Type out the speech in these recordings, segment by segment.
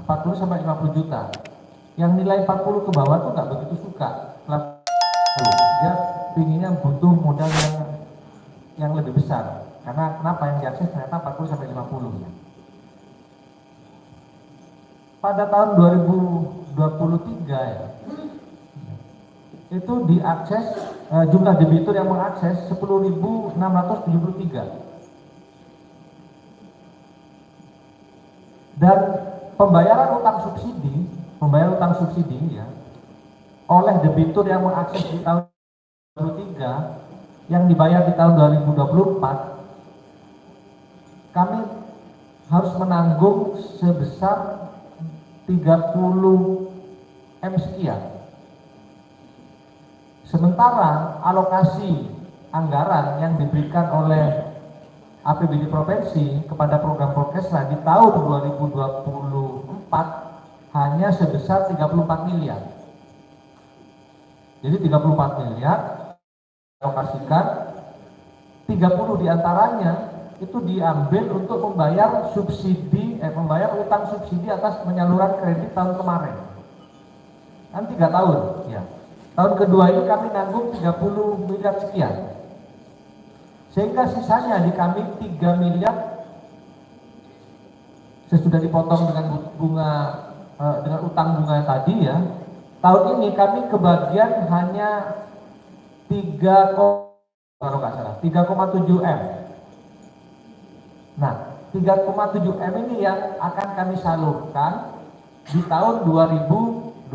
40 sampai 50 juta. Yang nilai 40 ke bawah tuh nggak begitu suka. Dia pinginnya butuh modal yang lebih besar. Karena kenapa yang diakses ternyata 40 sampai 50 ya. Pada tahun 2023 ya, itu diakses jumlah debitur yang mengakses 10.673. Dan pembayaran utang subsidi ya oleh debitur yang mengakses di tahun 2023 yang dibayar di tahun 2024, kami harus menanggung sebesar 30 M sekian. Sementara alokasi anggaran yang diberikan oleh APBD Provinsi kepada program Prokesra di tahun 2024 hanya sebesar 34 miliar. Jadi 34 miliar alokasikan, 30 diantaranya itu diambil untuk membayar membayar utang subsidi atas penyaluran kredit tahun kemarin. Kan 3 tahun ya. Tahun kedua ini kami nanggung 30 miliar sekian. Sehingga sisanya di kami 3 miliar sesudah dipotong dengan bunga dengan utang bunga tadi ya. Tahun ini kami kebagian hanya 3,7 M. Nah, 3,7 M ini yang akan kami salurkan di tahun 2024.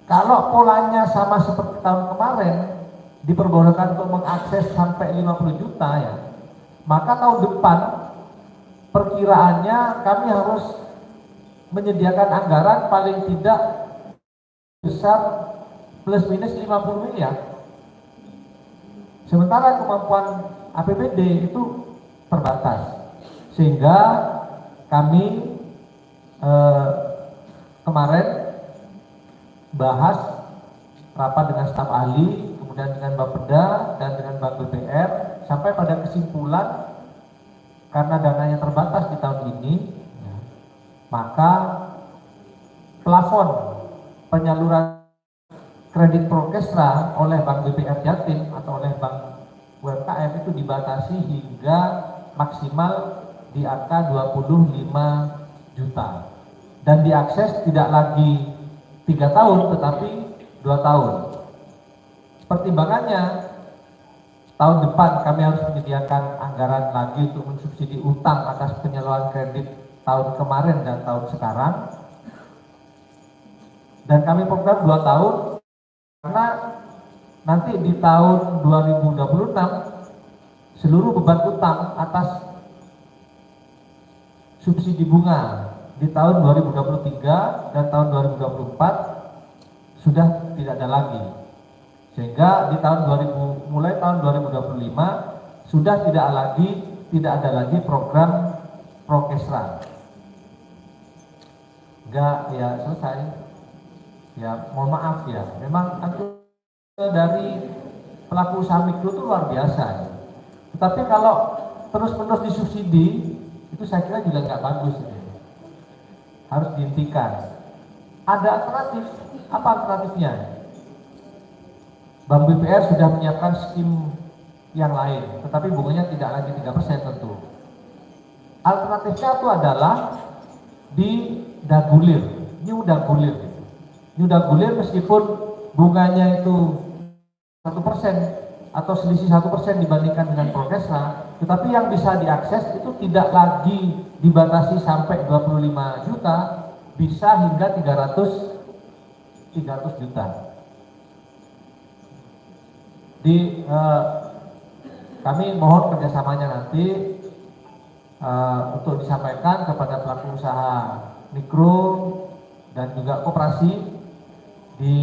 Kalau polanya sama seperti tahun kemarin, diperbolehkan untuk mengakses sampai 50 juta ya, maka tahun depan perkiraannya kami harus menyediakan anggaran paling tidak besar plus minus 50 miliar. Sementara kemampuan APBD itu terbatas, sehingga kami kemarin bahas rapat dengan staf ahli, kemudian dengan Bapeda dan dengan Bank BPR, sampai pada kesimpulan karena dananya terbatas di tahun ini, maka plafon penyaluran kredit Prokesra oleh Bank BPR Jatim atau oleh Bank UMKM itu dibatasi hingga maksimal di angka 25 juta dan diakses tidak lagi 3 tahun tetapi 2 tahun. Pertimbangannya, tahun depan kami harus menyediakan anggaran lagi untuk mensubsidi utang atas penyaluran kredit tahun kemarin dan tahun sekarang, dan kami program 2 tahun karena nanti di tahun 2026 seluruh beban utang atas subsidi bunga di tahun 2023 dan tahun 2024 sudah tidak ada lagi, sehingga di tahun mulai tahun 2025 sudah tidak ada lagi program Prokesra. Enggak ya, selesai ya, mohon maaf ya, memang dari pelaku usaha mikro itu luar biasa ya. Tetapi kalau terus-menerus disubsidi itu saya kira juga nggak bagus ya. Harus dihentikan. Ada alternatif. Apa alternatifnya? Bank BPR sudah menyiapkan skim yang lain, tetapi bunganya tidak lagi 3% tentu. Alternatifnya itu adalah di dagulir, new dagulir. New dagulir meskipun bunganya itu 1% atau selisih 1% dibandingkan dengan Prokesra, tetapi yang bisa diakses itu tidak lagi dibatasi sampai 25 juta, bisa hingga 300 juta. Kami mohon kerjasamanya nanti untuk disampaikan kepada pelaku usaha mikro dan juga koperasi di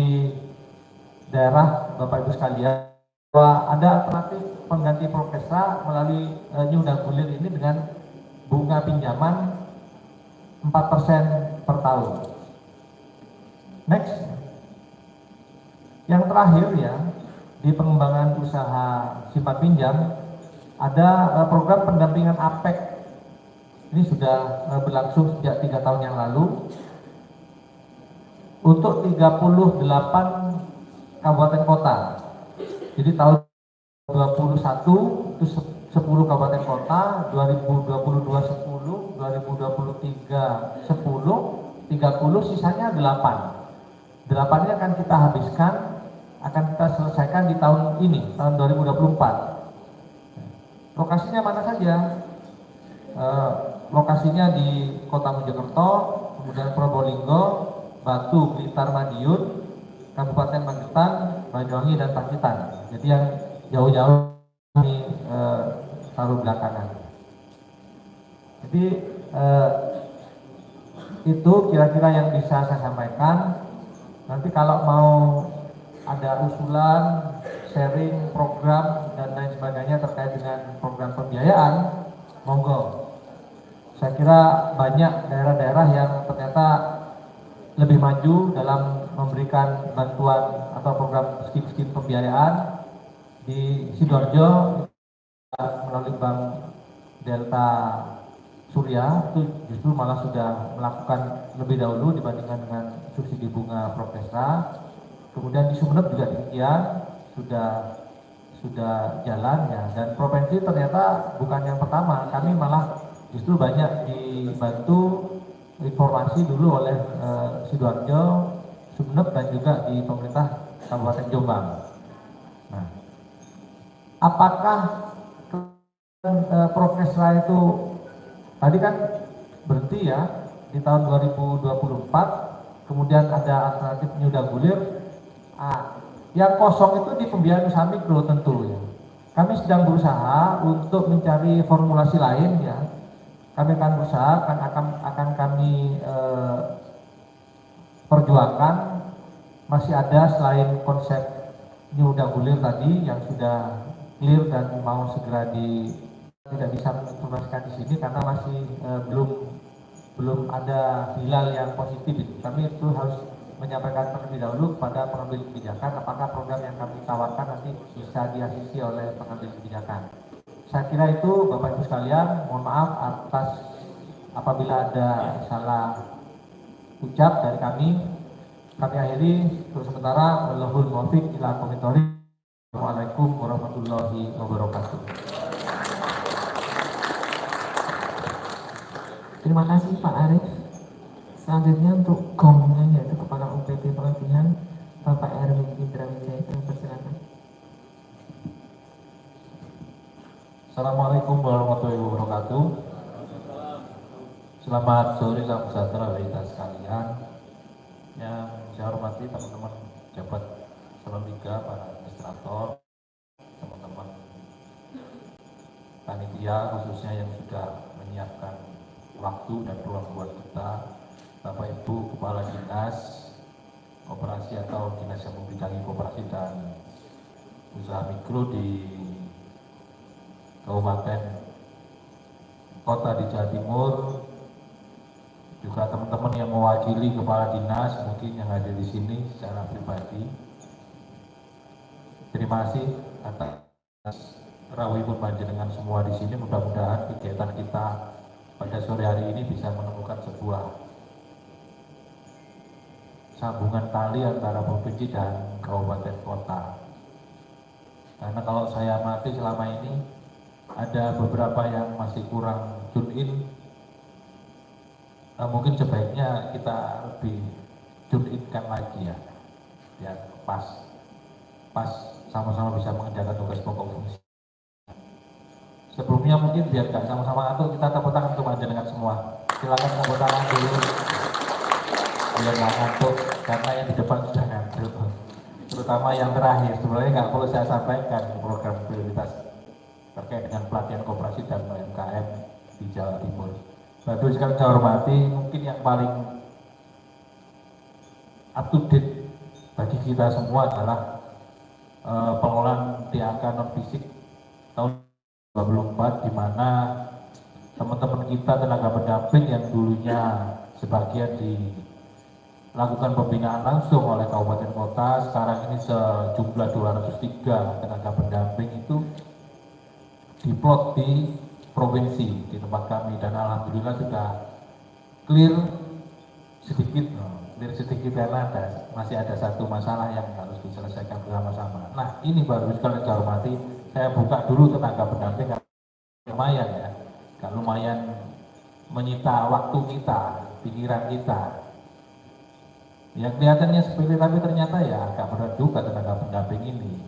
daerah Bapak Ibu sekalian, bahwa ada alternatif pengganti Prokesra melalui new dagulir ini dengan bunga pinjaman 4% per tahun. Next, yang terakhir ya, di pengembangan usaha simpan pinjam ada program pendampingan APEK. Ini sudah berlangsung sejak 3 tahun yang lalu untuk 38 kabupaten kota. Jadi tahun 2021 itu 10 kabupaten kota, 2022 10, 2023 10, 30, sisanya 8. 8 ini akan kita habiskan, akan kita selesaikan di tahun ini, tahun 2024. Lokasinya mana saja? Lokasinya di Kota Mojokerto, kemudian Probolinggo, Batu, Blitar, Madiun, Kabupaten Magetan, Banyuwangi, dan Pacitan. Jadi yang jauh-jauh ini taruh belakangan. Jadi itu kira-kira yang bisa saya sampaikan. Nanti kalau mau ada usulan, sharing program dan lain sebagainya terkait dengan program pembiayaan, monggo. Saya kira banyak daerah-daerah yang ternyata lebih maju dalam memberikan bantuan atau program skim-skim pembiayaan. Di Sidoarjo melalui Bank Delta Surya itu justru malah sudah melakukan lebih dahulu dibandingkan dengan subsidi bunga Prokesra. Kemudian di Sumeneb juga demikian, sudah jalan ya. Dan provinsi ternyata bukan yang pertama, kami malah justru banyak dibantu informasi dulu oleh Sidoarjo, Sumeneb, dan juga di pemerintah Kabupaten Jombang. Nah, apakah Prokesra itu tadi kan berhenti ya di tahun 2024, kemudian ada alternatif Nyuda Gulir. Yang kosong itu di pembiayaan usaha mikro tentu ya. Kami sedang berusaha untuk mencari formulasi lain ya. Kami akan berusaha, akan kami perjuangkan. Masih ada selain konsep Nyuda Gulir tadi yang sudah clear dan mau segera tidak bisa menginformasikan di sini karena masih belum ada hilal yang positif. Kami itu harus menyampaikan terlebih dahulu kepada pengambil kebijakan apakah program yang kami tawarkan nanti bisa diasisi oleh pengambil kebijakan. Saya kira itu Bapak Ibu sekalian, mohon maaf atas apabila ada salah ucap dari kami. Kami akhiri untuk sementara. Wallahul muwaffiq ila aqwamit thoriq. Assalamualaikum warahmatullahi wabarakatuh. Terima kasih Pak Arief. Selanjutnya untuk gongnya yaitu Kepala UPT Pelabuhan Bapak Erwin Indra Wijaya, persilakan. Assalamualaikum warahmatullahi wabarakatuh. Selamat sore, salam sejahtera bagi kita sekalian. Yang saya hormati teman-teman pejabat Salon 3, para administrator, teman-teman panitia khususnya yang sudah menyiapkan waktu dan ruang buat kita, Bapak Ibu Kepala Dinas Koperasi atau Dinas yang membidangi koperasi dan usaha mikro di Kabupaten Kota di Jawa Timur, juga teman-teman yang mewakili kepala dinas mungkin yang ada di sini secara pribadi. Terima kasih atas rawuhipun panjenengan semua di sini. Mudah-mudahan kegiatan kita pada sore hari ini bisa menemukan sebuah sambungan tali antara provinsi dan kabupaten kota. Karena kalau saya amati selama ini ada beberapa yang masih kurang tune in. Mungkin sebaiknya kita lebih tune in-kan lagi ya, biar pas sama-sama bisa mengerjakan tugas pokok fungsi. Sebelumnya mungkin biar gak sama-sama ngantuk, kita tepuk tangan untuk panjenengan semua. Silakan tepuk tangan dulu biar gak ngantuk, karena yang di depan sudah ngantuk, terutama yang terakhir. Sebenarnya nggak perlu saya sampaikan program prioritas terkait dengan pelatihan koperasi dan UMKM di Jawa Timur. Bapak Ibu sekalian saya hormati, mungkin yang paling up to date bagi kita semua adalah pengelolaan TAK non fisik tahun 2024, di mana teman-teman kita tenaga pendamping yang dulunya sebagian dilakukan pembinaan langsung oleh kabupaten kota, sekarang ini sejumlah 203 tenaga pendamping itu diplot di provinsi di tempat kami, dan alhamdulillah sudah clear sedikit karena masih ada satu masalah yang harus diselesaikan bersama-sama. Nah, ini baru sekali saya hormati, saya buka dulu tenaga pendamping, lumayan ya, kalau lumayan menyita waktu kita, pikiran kita. Yang kelihatannya sepele tapi ternyata ya agak berat juga tenaga pendamping ini,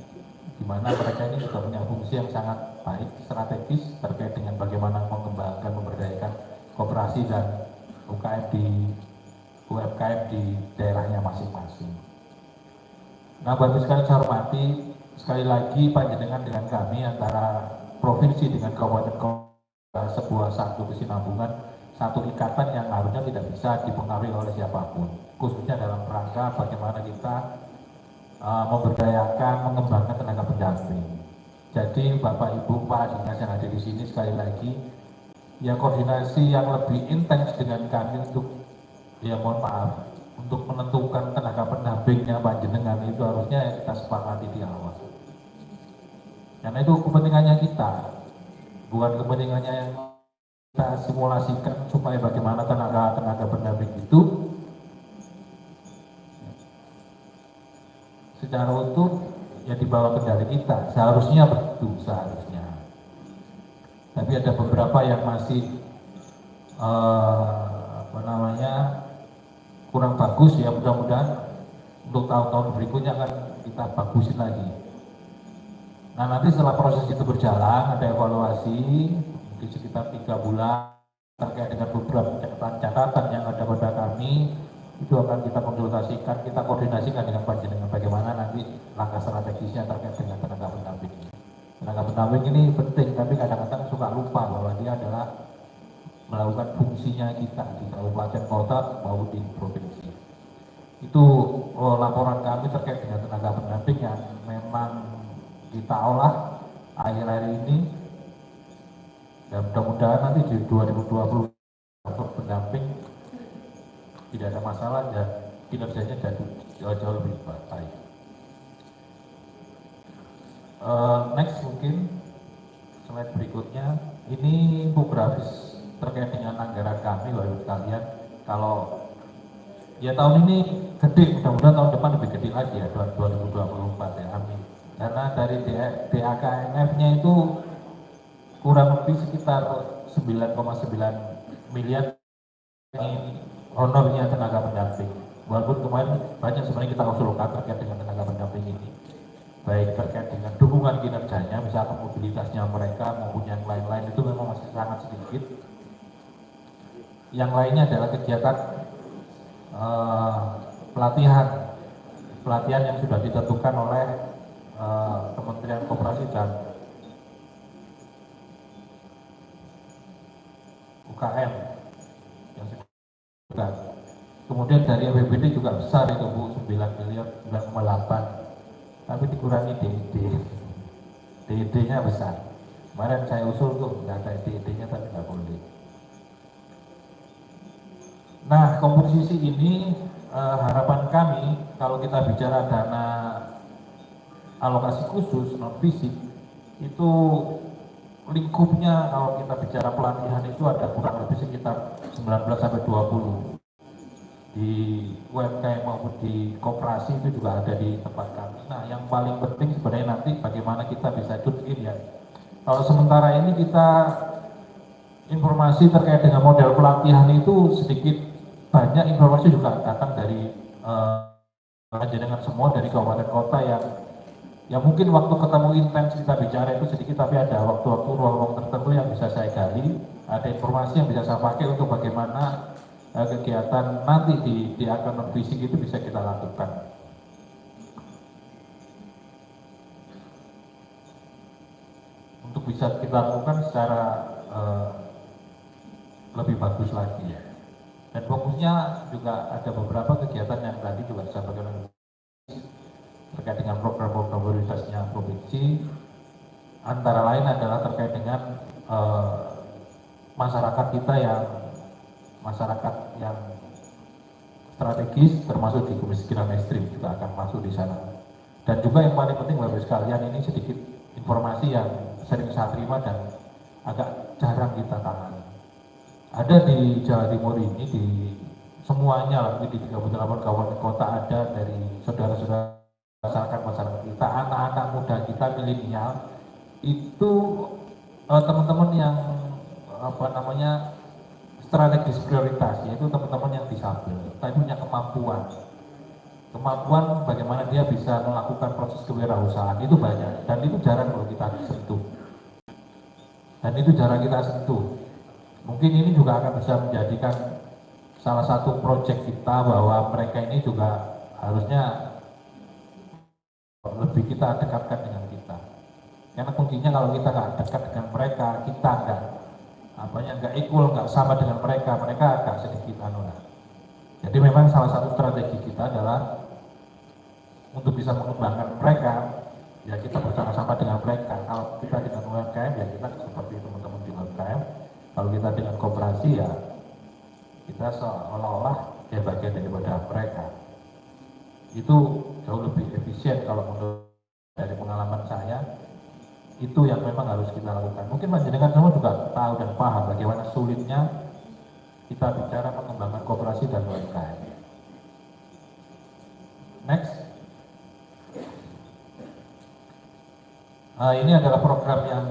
di mana mereka ini sudah punya fungsi yang sangat baik, strategis terkait dengan bagaimana mengembangkan, memberdayakan koperasi dan UMKM di daerahnya masing-masing. Nah, bagus sekali saya hormati, sekali lagi panjenengan dengan kami antara provinsi dengan kabupaten kota sebuah satu kesinambungan, satu ikatan yang harusnya tidak bisa dipengaruhi oleh siapapun, khususnya dalam rangka bagaimana kita memberdayakan, mengembangkan tenaga pendamping. Jadi Bapak Ibu Pak Dinas yang ada di sini, sekali lagi ya koordinasi yang lebih intens dengan kami untuk, ya mohon maaf, untuk menentukan tenaga pendampingnya panjenengan itu harusnya kita sepakati di awal. Karena itu kepentingannya kita, bukan kepentingannya yang kita simulasikan supaya bagaimana tenaga pendamping itu secara utuh ya dibawa kendali kita, seharusnya begitu, seharusnya. Tapi ada beberapa yang masih kurang bagus, ya mudah-mudahan untuk tahun-tahun berikutnya akan kita bagusin lagi. Nah, nanti setelah proses itu berjalan, ada evaluasi mungkin sekitar 3 bulan terkait dengan beberapa catatan yang ada pada kami, itu akan kita konsultasikan, kita koordinasikan dengan panjenengan bagaimana nanti langkah strategisnya terkait dengan tenaga pendamping. Tenaga pendamping ini penting, tapi kadang-kadang suka lupa bahwa dia adalah melakukan fungsinya kita di kabupaten kota maupun di provinsi. Itu laporan kami terkait dengan tenaga pendamping yang memang kita olah akhir-akhir ini, dan mudah-mudahan nanti di 2020 untuk pendamping tidak ada masalah dan kinerjanya jauh lebih baik. Next mungkin slide berikutnya, ini infografis terkait dengan anggaran kami, Bapak sekalian. Kalau ya tahun ini gede, mudah-mudahan tahun depan lebih gede lagi ya, 2024 ya, amin. Karena dari DAKMF-nya itu kurang lebih sekitar 9,9 miliar ini honornya tenaga pendamping. Walaupun kemarin banyak sebenarnya kita usulkan terkait dengan tenaga pendamping ini, baik terkait dengan dukungan kinerjanya, misalkan mobilitasnya mereka maupun yang lain-lain, itu memang masih sangat sedikit. Yang lainnya adalah kegiatan pelatihan yang sudah ditentukan oleh Kementerian Koperasi dan UKM yang sudah. Kemudian dari APBD juga besar itu Bu, 9 miliar, 9,8, tapi dikurangi DED-nya besar. Kemarin saya usul tuh nggak ada DED-nya, tapi nggak boleh. Nah, komposisi ini harapan kami kalau kita bicara dana alokasi khusus non fisik itu lingkupnya, kalau kita bicara pelatihan itu ada kurang lebih sekitar 19 sampai 20 di UMKM maupun di koperasi, itu juga ada di tempat kami. Nah, yang paling penting sebenarnya nanti bagaimana kita bisa tune in ya. Kalau sementara ini kita informasi terkait dengan model pelatihan itu sedikit banyak, informasi juga datang dari dengan semua dari kabupaten kota yang mungkin waktu ketemu intens kita bicara itu sedikit, tapi ada waktu-waktu ruang-ruang tertentu yang bisa saya gali, ada informasi yang bisa saya pakai untuk bagaimana kegiatan nanti di akun non fisik itu bisa kita lakukan. Untuk bisa kita lakukan secara lebih bagus lagi ya. Dan fokusnya juga ada beberapa kegiatan yang tadi juga disampaikan terkait dengan program-program prioritasnya provinsi, antara lain adalah terkait dengan masyarakat kita masyarakat yang strategis, termasuk di kemiskinan ekstrim juga akan masuk di sana. Dan juga yang paling penting Bapak sekalian, ini sedikit informasi yang sering saya terima dan agak jarang kita tangani. Ada di Jawa Timur ini, di semuanya, di 38 kabupaten kota ada dari saudara-saudara masyarakat kita, anak-anak muda kita, milenial, itu teman-teman yang strategis prioritas, yaitu teman-teman yang disabel, tapi punya kemampuan bagaimana dia bisa melakukan proses kewirausahaan, itu banyak, dan itu jarang kalau kita sentuh. Mungkin ini juga akan bisa menjadikan salah satu proyek kita, bahwa mereka ini juga harusnya lebih kita dekatkan dengan kita. Karena kuncinya kalau kita nggak dekat dengan mereka, kita nggak equal, nggak sama dengan mereka agak sedikit Jadi memang salah satu strategi kita adalah untuk bisa mengembangkan mereka, ya kita bersama-sama dengan mereka. Kalau kita dengan UMKM, ya kita seperti teman-teman di UMKM. Kalau kita dengan koperasi, ya kita seolah-olah ya bagian daripada mereka. Itu jauh lebih efisien kalau menurut dari pengalaman saya. Itu yang memang harus kita lakukan. Mungkin panjenengan semua juga tahu dan paham bagaimana sulitnya kita bicara mengembangkan koperasi dan UMKM. Next. Ini adalah program yang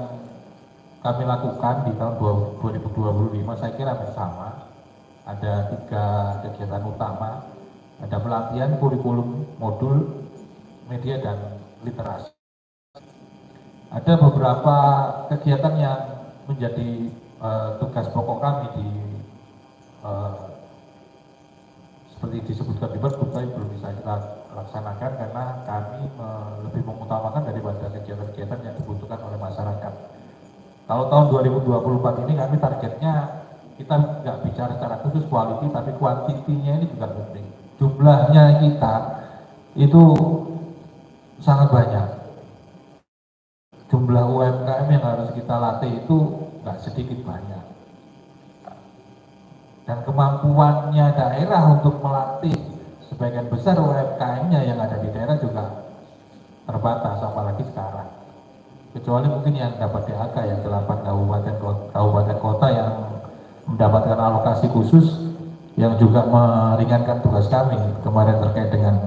kami lakukan di tahun 2025, saya kira bersama. Ada 3 kegiatan utama, ada pelatihan, kurikulum, modul, media, dan literasi. Ada beberapa kegiatan yang menjadi tugas pokok kami di seperti disebutkan di Pergub, tapi belum bisa kita laksanakan karena kami lebih mengutamakan daripada kegiatan-kegiatan yang dibutuhkan oleh masyarakat. Kalau tahun 2024 ini kami targetnya, kita nggak bicara secara khusus quality, tapi kuantitinya ini juga penting. Jumlahnya kita itu sangat banyak. Jumlah UMKM yang harus kita latih itu nggak sedikit banyak. Dan kemampuannya daerah untuk melatih sebagian besar UMKM-nya yang ada di daerah juga terbatas, apalagi sekarang. Kecuali mungkin yang dapat DAK, yang 8 kabupaten kota yang mendapatkan alokasi khusus, yang juga meringankan tugas kami kemarin terkait dengan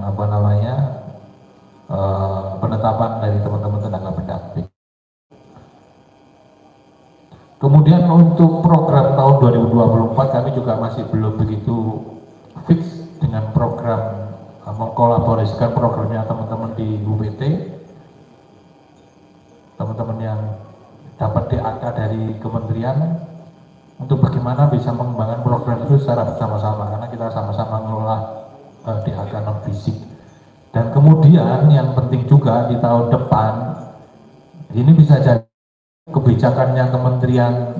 penetapan dari teman-teman tenaga pendamping. Kemudian untuk program tahun 2024 kami juga masih belum begitu fix dengan program, mengkolaborasikan programnya teman-teman di UPT, teman-teman yang dapat DAK dari kementerian, untuk bagaimana bisa mengembangkan program itu secara bersama-sama, karena kita sama-sama mengelola DAK non fisik. Dan kemudian yang penting juga di tahun depan ini bisa jadi kebijakannya Kementerian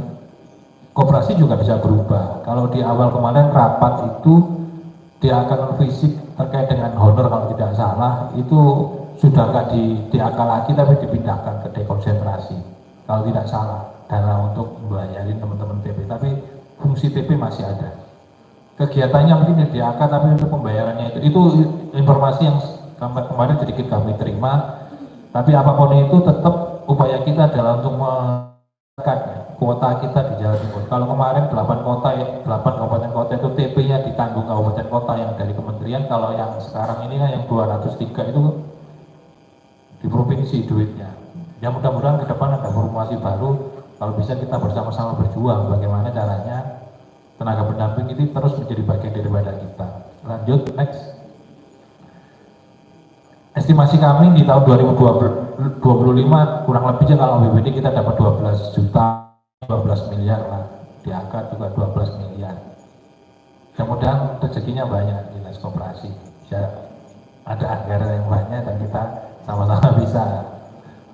Koperasi juga bisa berubah. Kalau di awal kemarin rapat itu DAK non fisik terkait dengan honor kalau tidak salah itu sudah nggak di DAK lagi, tapi dipindahkan ke dekonsentrasi kalau tidak salah, dana untuk membayarin teman-teman TP, tapi fungsi TP masih ada. Kegiatannya mungkin di DAK, tapi untuk pembayarannya itu informasi yang kemarin sedikit kami terima. Tapi apapun itu tetap upaya kita adalah untuk menekan kuota kita di Jawa Timur. Kalau kemarin 8 kabupaten kota itu TP-nya ditanggung kabupaten kota yang dari kementerian, kalau yang sekarang ini kan yang 203 itu di provinsi duitnya. Ya mudah-mudahan ke depan ada formulasi baru, kalau bisa kita bersama-sama berjuang bagaimana caranya tenaga pendamping ini terus menjadi bagian daripada kita. Lanjut, next. Estimasi kami di tahun 2025 kurang lebihnya kalau BPD kita dapat 12 miliar lah, DAK juga 12 miliar. Kemudian rezekinya banyak di dinas koperasi, bisa ada anggaran yang banyak dan kita sama-sama bisa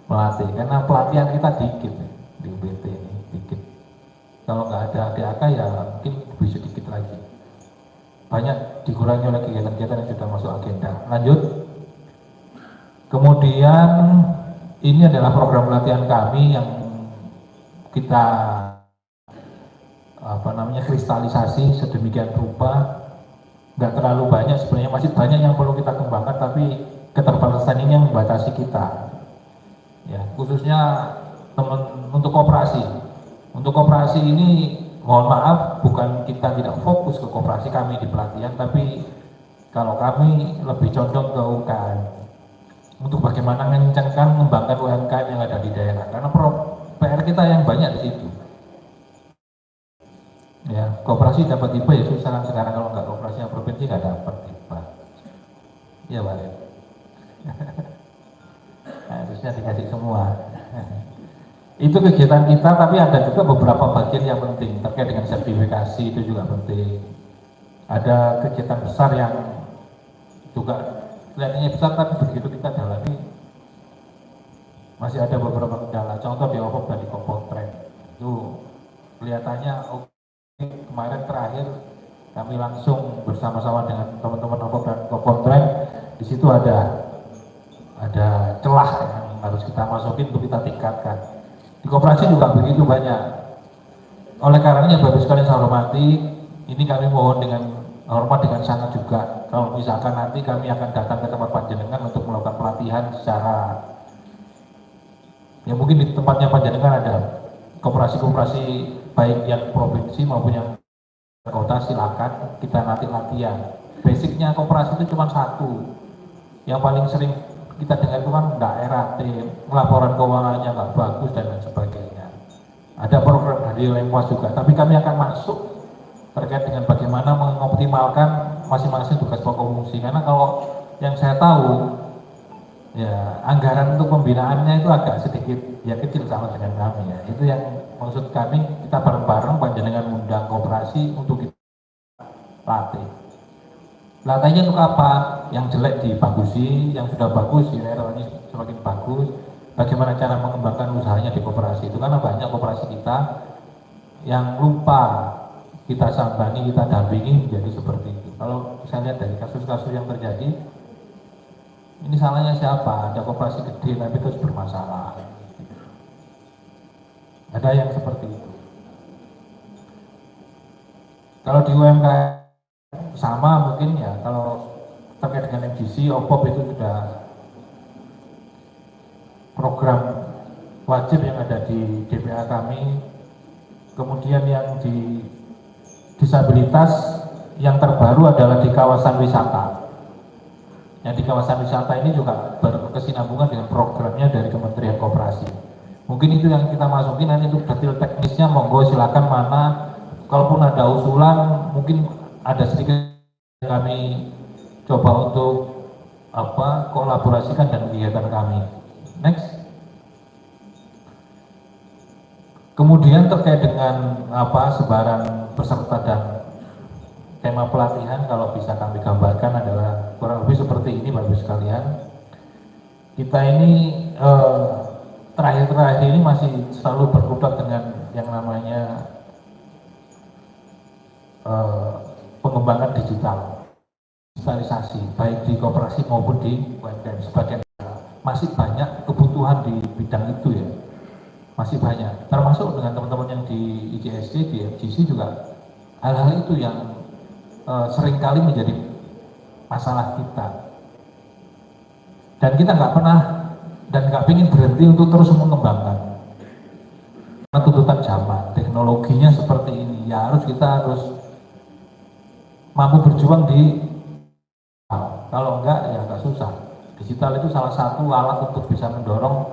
melatih, karena pelatihan kita dikit di UPT ini, dikit. Kalau nggak ada DAK ya mungkin bisa sedikit lagi, banyak dikurangi oleh kegiatan-kegiatan yang sudah masuk agenda. Lanjut. Kemudian ini adalah program pelatihan kami yang kita kristalisasi sedemikian rupa, nggak terlalu banyak sebenarnya, masih banyak yang perlu kita kembangkan, tapi keterbatasan ini yang membatasi kita. Ya, khususnya untuk koperasi. Untuk koperasi ini mohon maaf, bukan kita tidak fokus ke koperasi kami di pelatihan, tapi kalau kami lebih condong ke UKM untuk bagaimana mengencangkan mengembangkan UMKM yang ada di daerah, karena PR kita yang banyak di situ. Ya, koperasi dapat IPA ya susah sekarang, kalau nggak koperasi yang provinsi nggak dapat IPA. Iya Pak. Nah, harusnya dikasih semua. Itu kegiatan kita, tapi ada juga beberapa bagian yang penting terkait dengan sertifikasi, itu juga penting. Ada kegiatan besar yang juga kelihatannya besar, tapi begitu kita dalami masih ada beberapa kendala. Contoh di OPOP dan di Kompontren itu kelihatannya kemarin terakhir kami langsung bersama-sama dengan teman-teman OPOP dan Kompontren, di situ ada celah yang harus kita masukin untuk kita tingkatkan. Di koperasi juga begitu banyak. Oleh karenanya Bapak sekalian saya hormati, ini kami mohon dengan hormat dengan sangat juga, kalau misalkan nanti kami akan datang ke tempat panjenengan untuk melakukan pelatihan secara, ya mungkin di tempatnya panjenengan ada koperasi-koperasi baik yang provinsi maupun yang kota, silakan kita nanti latihan. Basicnya koperasi itu cuma satu, yang paling sering kita dengar itu kan daerah, laporan keuangannya nggak bagus dan lain sebagainya. Ada program dari Lemwas juga, tapi kami akan masuk terkait dengan bagaimana mengoptimalkan masing-masing tugas pokok fungsi. Karena kalau yang saya tahu, ya anggaran untuk pembinaannya itu agak sedikit, ya kecil sama dengan kami ya. Itu yang maksud kami, kita bareng-bareng panjenengan undang koperasi untuk kita latih. Latihnya untuk apa? Yang jelek dibagusi, yang sudah bagus ini semakin bagus. Bagaimana cara mengembangkan usahanya di koperasi itu, karena banyak koperasi kita yang lupa kita sambani, kita dampingi menjadi seperti itu. Kalau saya lihat dari kasus-kasus yang terjadi, ini salahnya siapa? Ada koperasi gede tapi terus bermasalah. Ada yang seperti itu. Kalau di UMKM sama mungkin ya, kalau terkait dengan MGC, OPOP itu sudah program wajib yang ada di DPA kami. Kemudian yang di disabilitas yang terbaru adalah di kawasan wisata. Yang di kawasan wisata ini juga berkesinambungan dengan programnya dari Kementerian Koperasi. Mungkin itu yang kita masukin, nanti untuk detail teknisnya monggo silakan mana. Kalaupun ada usulan, mungkin ada sedikit kami coba untuk kolaborasikan dan kegiatan kami. Next. Kemudian terkait dengan sebaran peserta dan tema pelatihan, kalau bisa kami gambarkan adalah kurang lebih seperti ini Bapak Ibu sekalian. Kita ini terakhir-terakhir ini masih selalu berkutat dengan yang namanya pengembangan digitalisasi, baik di koperasi maupun di UMKM. Sebagian masih banyak kebutuhan di bidang itu ya, masih banyak. Termasuk dengan teman-teman yang di ICSD, di FGC juga hal-hal itu yang seringkali menjadi masalah kita. Dan kita nggak pernah dan nggak ingin berhenti untuk terus mengembangkan. Karena tuntutan zaman, teknologinya seperti ini, ya kita harus mampu berjuang di, kalau enggak ya agak susah. Digital itu salah satu alat untuk bisa mendorong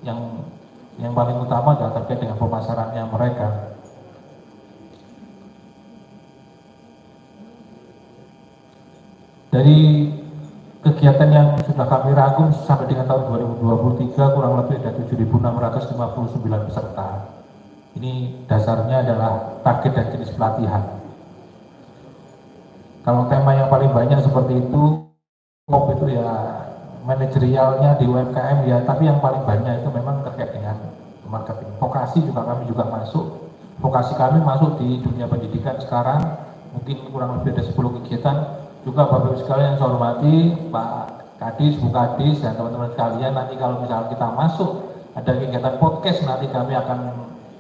yang paling utama adalah terkait dengan pemasarannya mereka. Dari kegiatan yang sudah kami rangkum sampai dengan tahun 2023 kurang lebih ada 7.659 peserta. Ini dasarnya adalah target dan jenis pelatihan. Kalau tema yang paling banyak seperti itu ya manajerialnya di UMKM ya, tapi yang paling banyak itu memang terkait dengan marketing. Vokasi juga kami juga masuk. Vokasi kami masuk di dunia pendidikan sekarang, mungkin kurang lebih ada 10 kegiatan. Juga Bapak Ibu sekalian yang saya hormati, Pak Kadis, Bu Kadis, dan teman-teman sekalian, nanti kalau misalnya kita masuk ada kegiatan podcast, nanti kami akan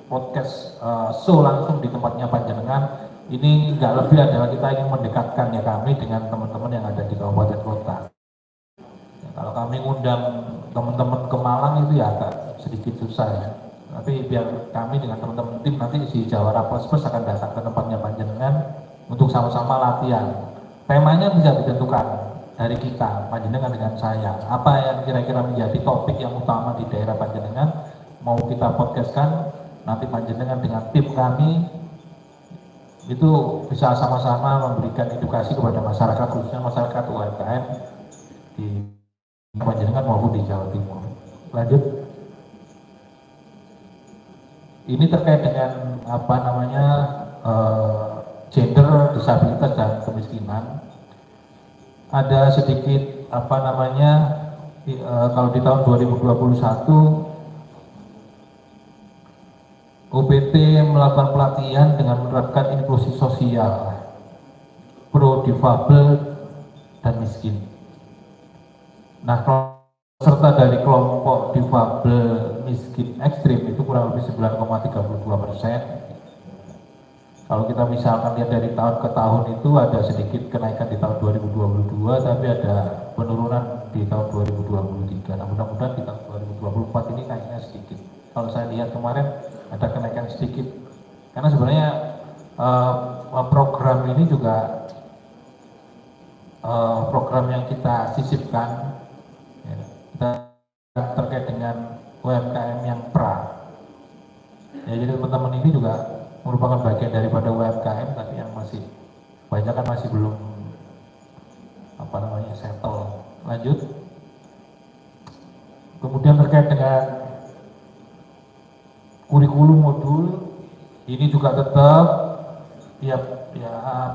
podcast show langsung di tempatnya panjenengan. Ini nggak lebih adalah kita ingin mendekatkan ya kami dengan teman-teman yang ada di kabupaten kota. Ya, kalau kami ngundang teman-teman ke Malang itu ya agak sedikit susah ya. Tapi biar kami dengan teman-teman tim nanti si Jawara Plus Plus akan datang ke tempatnya panjenengan untuk sama-sama latihan. Temanya bisa ditentukan dari kita, panjenengan dengan saya. Apa yang kira-kira menjadi topik yang utama di daerah panjenengan, mau kita podcastkan, nanti panjenengan dengan tim kami itu bisa sama-sama memberikan edukasi kepada masyarakat, khususnya masyarakat UMKM di panjenengan maupun di Jawa Timur. Lanjut. Ini terkait dengan apa namanya gender, disabilitas dan kemiskinan. Ada sedikit apa namanya kalau di tahun 2021 UPT melakukan pelatihan dengan menerapkan inklusi sosial pro difabel dan miskin. Nah, peserta dari kelompok difabel miskin ekstrim itu kurang lebih 9,32%. Kalau kita misalkan lihat dari tahun ke tahun itu ada sedikit kenaikan di tahun 2022, tapi ada penurunan di tahun 2023. Nah, mudah-mudahan di tahun 2024 ini naiknya sedikit. Kalau saya lihat kemarin ada kenaikan sedikit, karena sebenarnya program ini juga program yang kita sisipkan ya, kita terkait dengan UMKM yang pra. Ya, jadi teman-teman ini juga merupakan bagian daripada UMKM, tapi yang masih banyak kan masih belum apa namanya settle. Lanjut. Kemudian terkait dengan kurikulum modul ini juga tetap ya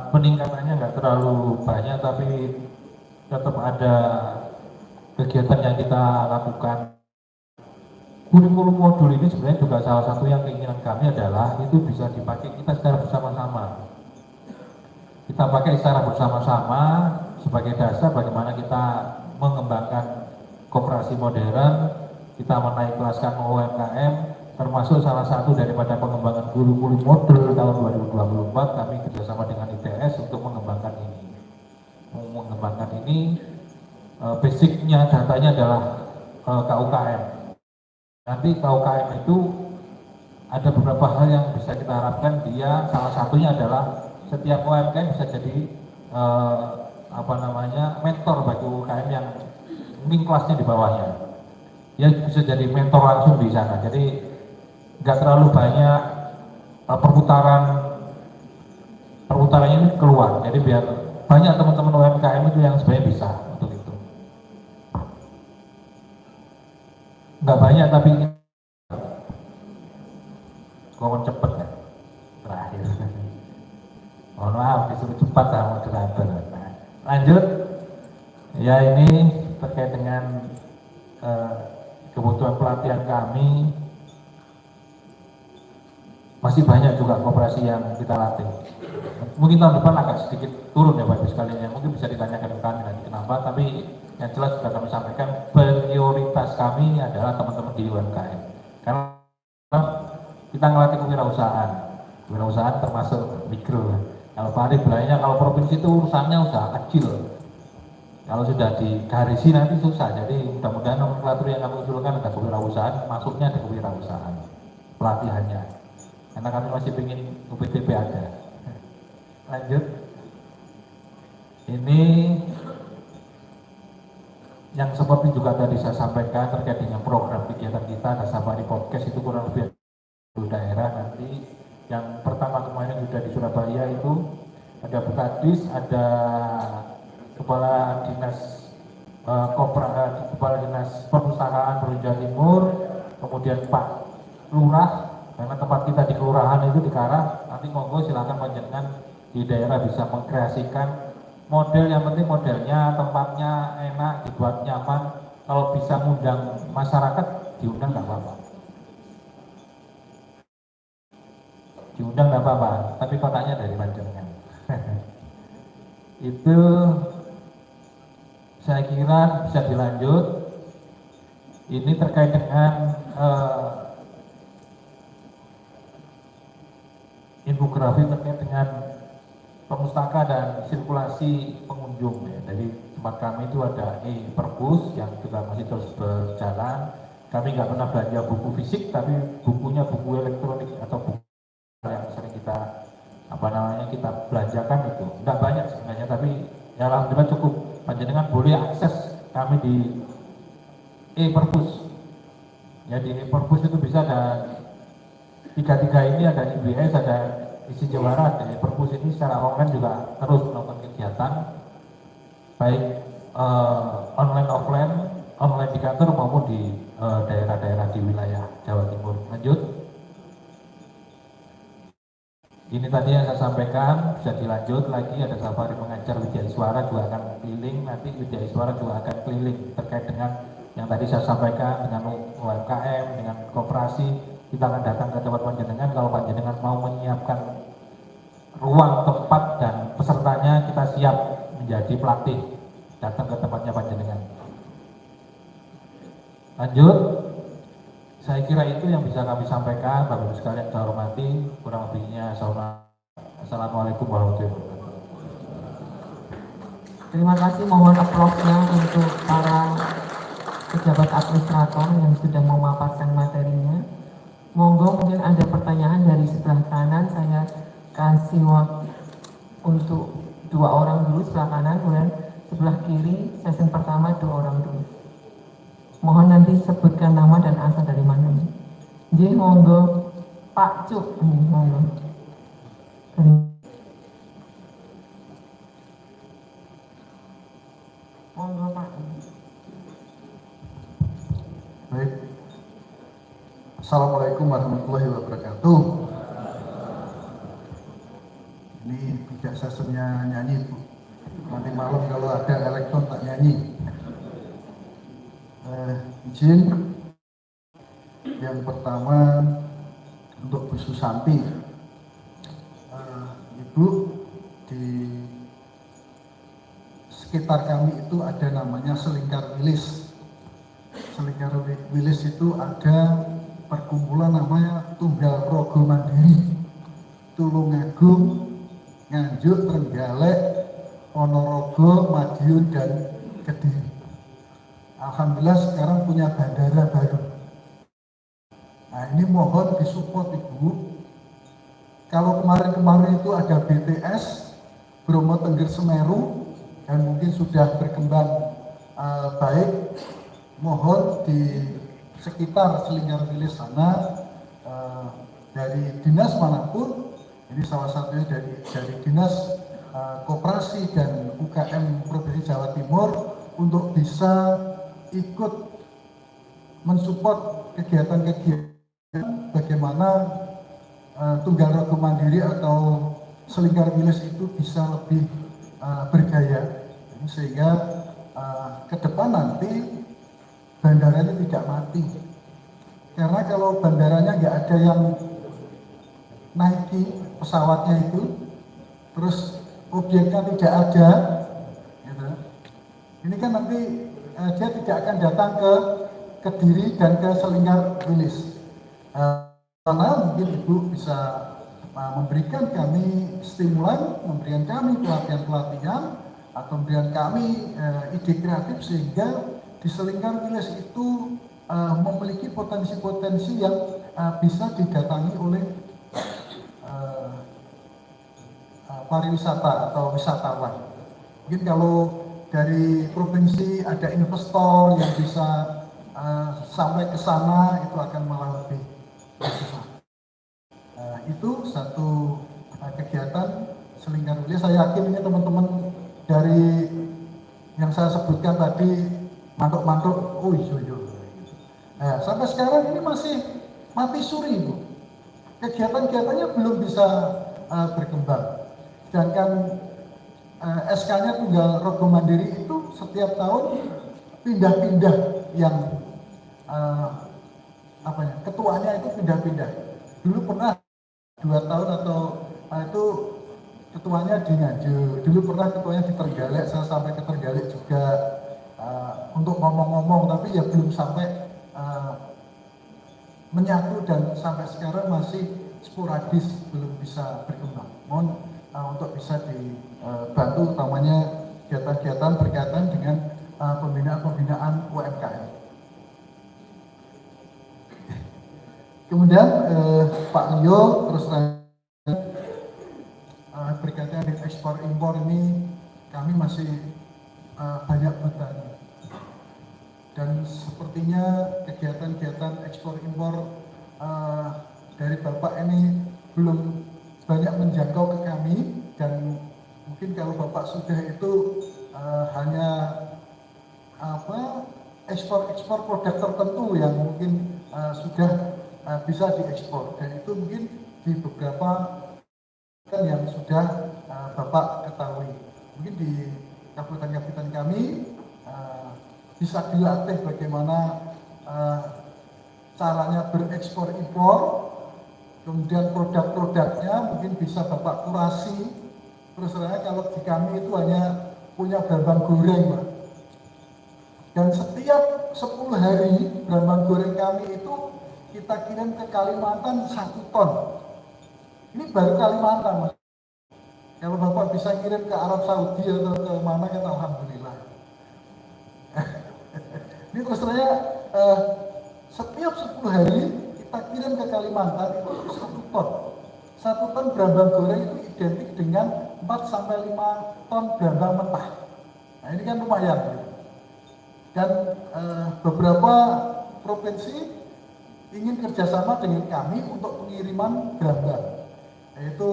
peningkatannya nggak terlalu banyak, tapi tetap ada kegiatan yang kita lakukan. Kurikulum modul ini sebenarnya juga salah satu yang keinginan kami adalah itu bisa dipakai kita secara bersama-sama. Kita pakai secara bersama-sama sebagai dasar bagaimana kita mengembangkan koperasi modern, kita menaik kelaskan UMKM, termasuk salah satu daripada pengembangan kurikulum modul tahun 2024 kami kerjasama dengan ITS untuk mengembangkan ini. Mengembangkan ini basicnya datanya adalah KUKM. Nanti KUKM itu ada beberapa hal yang bisa kita harapkan, dia salah satunya adalah setiap UMKM bisa jadi apa namanya mentor bagi UMKM yang mungkin kelasnya di bawahnya. Dia bisa jadi mentor langsung di sana. Jadi nggak terlalu banyak perputarannya ini keluar. Jadi biar banyak teman-teman UMKM itu yang sebenarnya bisa untuk itu. Nggak banyak tapi kok cepet ya terakhir. Mohon maaf disuruh cepat sama moderator. Nah, lanjut. Ya, ini terkait dengan kebutuhan pelatihan kami. Masih banyak juga koperasi yang kita latih. Mungkin tahun depan agak sedikit turun ya Bapak Ibu sekalian, yang mungkin bisa ditanyakan ke kami nanti kenapa, tapi yang jelas sudah kami sampaikan prioritas kami adalah teman-teman di UMKM. Karena kita ngelatih kewirausahaan termasuk mikro. Kalau Pak Arif bilangnya kalau provinsi itu urusannya usaha kecil. Kalau sudah digarisi nanti susah, jadi mudah-mudahan nomenklatur yang kami usulkan ada kewirausahaan, masuknya ada kewirausahaan, pelatihannya. Karena kami masih ingin UPTP ada. Lanjut. Ini yang seperti juga tadi saya sampaikan terkait dengan program kegiatan kita, ada Safari Podcast itu kurang lebih di daerah nanti. Yang pertama kemarin sudah di Surabaya itu ada Bukadis, ada Kepala Dinas Kepala Dinas Perpustakaan Provinsi Jawa Timur, kemudian Pak Lurah, karena tempat kita di kelurahan itu di Karang. Nanti monggo silakan panjenengan di daerah bisa mengkreasikan model, yang penting modelnya, tempatnya enak, dibuat nyaman. Kalau bisa ngundang masyarakat, diundang nggak apa-apa. Diundang nggak apa-apa, tapi kotaknya dari panjenengan. Itu saya kira bisa dilanjut. Ini terkait dengan infografi terkait dengan perpustaka dan sirkulasi pengunjung ya. Jadi tempat kami itu ada e-perpus yang juga masih terus berjalan, Kami nggak pernah belanja buku fisik, tapi bukunya buku elektronik atau buku yang sering kita kita belanjakan itu. Tidak banyak sebenarnya, tapi ya alhamdulillah cukup. Panjenengan boleh akses kami di e-perpus. Ya di e-perpus itu bisa ada tiga ini, ada IBS, ada isi Jawara, dan e-perpus ini secara online juga terus melakukan kegiatan baik online offline, online di kantor maupun di daerah-daerah di wilayah Jawa Timur. Lanjut. Ini tadi yang saya sampaikan, bisa dilanjut lagi, ada safari mengajar Widya Iswara juga akan keliling, nanti Widya Iswara juga akan keliling terkait dengan yang tadi saya sampaikan dengan UMKM, dengan koperasi. Kita akan datang ke tempat panjenengan, kalau panjenengan mau menyiapkan ruang tempat dan pesertanya, kita siap menjadi pelatih datang ke tempatnya panjenengan. Lanjut. Saya kira itu yang bisa kami sampaikan. Bapak Ibu sekalian saya hormati, kurang lebihnya Assalamualaikum warahmatullahi wabarakatuh. Terima kasih, mohon aplausnya untuk para pejabat administrator yang sudah memaparkan materinya. Monggo mungkin ada pertanyaan dari sebelah kanan, saya kasih waktu untuk 2 orang dulu sebelah kanan, kemudian sebelah kiri sesi pertama 2 orang dulu. Mohon nanti sebutkan nama dan asal dari mana. Jadi monggo Pak Cuk, monggo. Monggo Pak. Baik. Assalamualaikum warahmatullahi wabarakatuh. Ini tidak sesennya nyanyi, Bu. Nanti malam kalau ada elektron tak nyanyi. Izin yang pertama untuk Bu Susanti. Ibu, di sekitar kami itu ada namanya Selingkar Wilis. Selingkar Wilis itu ada perkumpulan namanya Tunggal Rogo Mandiri, Tulungagung, Nganjuk, Trenggalek, Ponorogo, Madiun, dan Kediri. Alhamdulillah sekarang punya bandara baru. Nah ini mohon disupport Ibu. Kalau kemarin-kemarin itu ada BTS, Bromo Tengger Semeru, dan mungkin sudah berkembang baik, mohon di sekitar Selingkar Wilis sana, dari dinas manapun, ini salah satunya dari dinas koperasi dan UKM Provinsi Jawa Timur, untuk bisa ikut mensupport kegiatan-kegiatan bagaimana Tunggal Rogo Mandiri atau Selingkar Wilis itu bisa lebih bergaya, sehingga ke depan nanti bandaranya tidak mati. Karena kalau bandaranya nggak ada yang naiki pesawatnya itu, terus objeknya tidak ada, gitu. Ini kan nanti dia tidak akan datang ke Kediri dan ke Selingkar Wilis. Karena mungkin Ibu bisa memberikan kami stimulan, memberikan kami pelatihan-pelatihan, atau memberikan kami ide kreatif, sehingga di Selingkar Wilis itu memiliki potensi-potensi yang bisa didatangi oleh pariwisata atau wisatawan. Mungkin kalau dari provinsi ada investor yang bisa sampai ke sana, itu akan malah lebih susah. Itu satu kegiatan Selingkar Wilis. Saya yakin ini teman-teman dari yang saya sebutkan tadi, mantuk-mantuk, oh iya. Nah, sampai sekarang ini masih mati suri, Bu. Kegiatan-kegiatannya belum bisa berkembang. Sedangkan SK-nya Tunggal Rogo Mandiri itu setiap tahun pindah-pindah yang ketuanya itu pindah-pindah. Dulu pernah 2 tahun atau itu ketuanya di Nganjuk, dulu pernah ketuanya di Trenggalek, saya sampai ke Trenggalek juga untuk ngomong-ngomong, tapi ya belum sampai menyatu, dan sampai sekarang masih sporadis, belum bisa berkembang. Mohon untuk bisa dibantu, utamanya kegiatan-kegiatan berkaitan dengan pembinaan-pembinaan UMKM. Kemudian Pak Leo terus berkaitan dengan ekspor impor ini kami masih banyak bertanya. Dan sepertinya kegiatan-kegiatan ekspor impor dari Bapak ini belum banyak menjangkau ke kami, dan mungkin kalau Bapak sudah itu hanya ekspor produk tertentu yang mungkin sudah bisa diekspor, dan itu mungkin di beberapa yang sudah Bapak ketahui. Mungkin di kabupaten-kabupaten kami bisa dilatih bagaimana caranya berekspor impor, kemudian produk-produknya mungkin bisa Bapak kurasi. Terus kalau di kami itu hanya punya brambang goreng, Pak. Dan setiap 10 hari brambang goreng kami itu kita kirim ke Kalimantan 1 ton. Ini baru Kalimantan, Mas. Kalau Bapak bisa kirim ke Arab Saudi atau ke mana, kan alhamdulillah. Ini terus setiap 10 hari kita kirim ke Kalimantan itu 1 ton. 1 ton brambang goreng itu identik dengan 4-5 ton brambang mentah. Nah ini kan lumayan. Dan beberapa provinsi ingin kerjasama dengan kami untuk pengiriman brambang, yaitu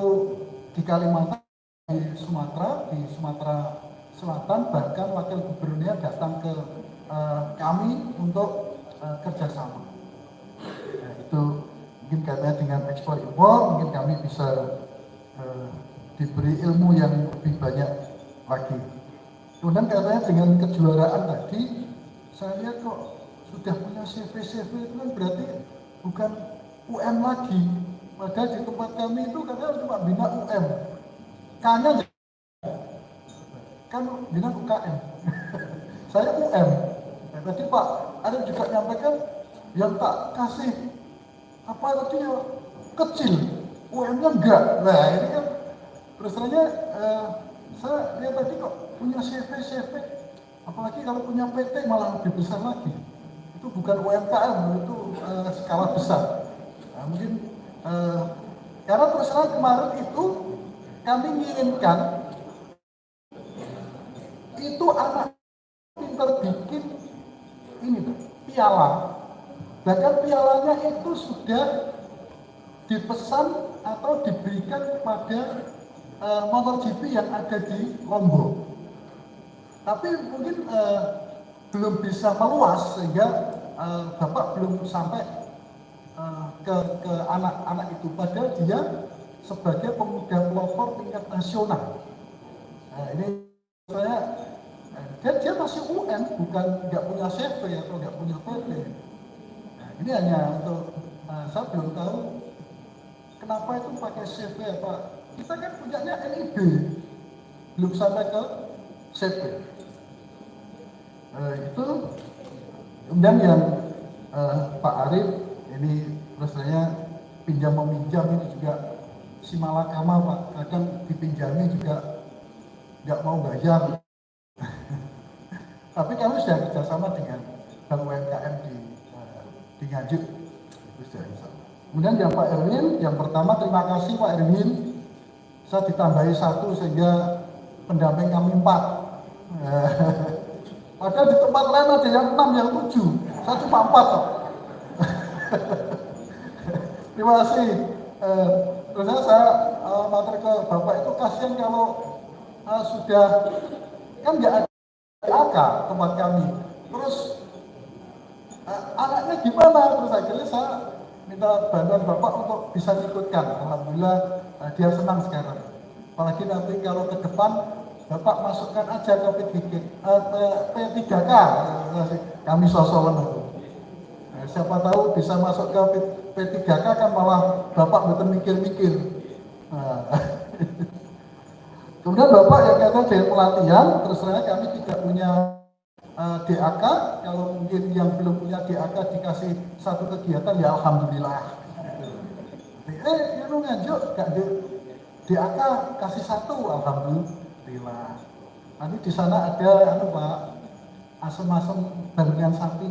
di Kalimantan, di Sumatera Selatan, bahkan wakil gubernurnya datang ke kami untuk kerjasama. Nah, itu mungkin katanya dengan ekspor impor mungkin kami bisa diberi ilmu yang lebih banyak lagi. Kemudian katanya dengan kejuaraan tadi, saya lihat kok sudah punya CV itu kan berarti bukan UM lagi. Padahal di tempat kami itu katanya cuma bina UM. K-nya kan bina UKM. Saya UM. Nah, tadi Pak Arief juga nyampaikan yang tak kasih apa tadi ya kecil, UM-nya enggak. Nah ini kan terus terangnya saya lihat tadi kok punya CV, apalagi kalau punya PT malah lebih besar lagi. Itu bukan UMKM, itu skala besar. Nah, mungkin karena terus terang kemarin itu kami ngirimkan itu anak pintar bikin ini piala, bahkan pialanya itu sudah dipesan atau diberikan kepada motor GP yang ada di Lombok. Tapi mungkin belum bisa meluas sehingga Bapak belum sampai ke anak-anak itu, padahal dia sebagai pemuda pelopor tingkat nasional. Nah, ini saya dia masih UN, bukan nggak punya CV atau nggak punya PT. Nah, ini hanya untuk saya belum tahu kenapa itu pakai CV apa. Kita kan punyanya NIB, belum sampai ke CV. Itu kemudian yang Pak Arief ini terus saya pinjam meminjam ini juga si malakama Pak, kadang dipinjami juga nggak mau bayar. Tapi kami sudah kerjasama dengan Bank UMKM di Nganjuk. Kemudian yang Pak Erwin, yang pertama terima kasih Pak Erwin, saya ditambahi 1 sehingga pendamping kami 4. Padahal di tempat lain ada yang 6, yang 7, saya cuma 4. Terima kasih. Terus saya matur ke Bapak itu kasihan kalau sudah kan nggak ada DAK tempat kami. Terus anaknya gimana? Terus akhirnya saya minta bantuan Bapak untuk bisa ikutkan. Alhamdulillah dia senang sekarang. Apalagi nanti kalau ke depan Bapak masukkan aja ke P3K, kami sosokan itu. Nah, siapa tahu bisa masuk ke P3K kan malah Bapak betul mikir-mikir. Nah. Kemudian Bapak yang kata dari pelatihan, terus terang kami tidak punya DAK. Kalau mungkin yang belum punya DAK dikasih 1 kegiatan, ya alhamdulillah. Yang Nganjuk gak DAK kasih 1, alhamdulillah. Nanti di sana ada Pak, asem-asem barengan sapi,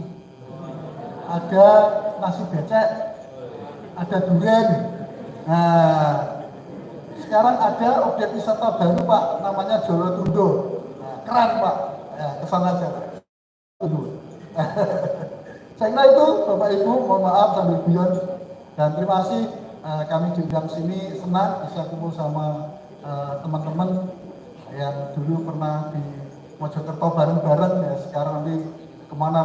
ada nasi becek, ada durian. Nah, sekarang ada objek wisata baru Pak, namanya Jolotundo. Nah, keren Pak, ya, kesana aja Pak. Saya kira itu Bapak Ibu, mohon maaf sambil guyon, dan terima kasih kami diundang sini, senang bisa kumpul sama teman-teman yang dulu pernah di Mojokerto bareng-bareng, ya sekarang nanti kemana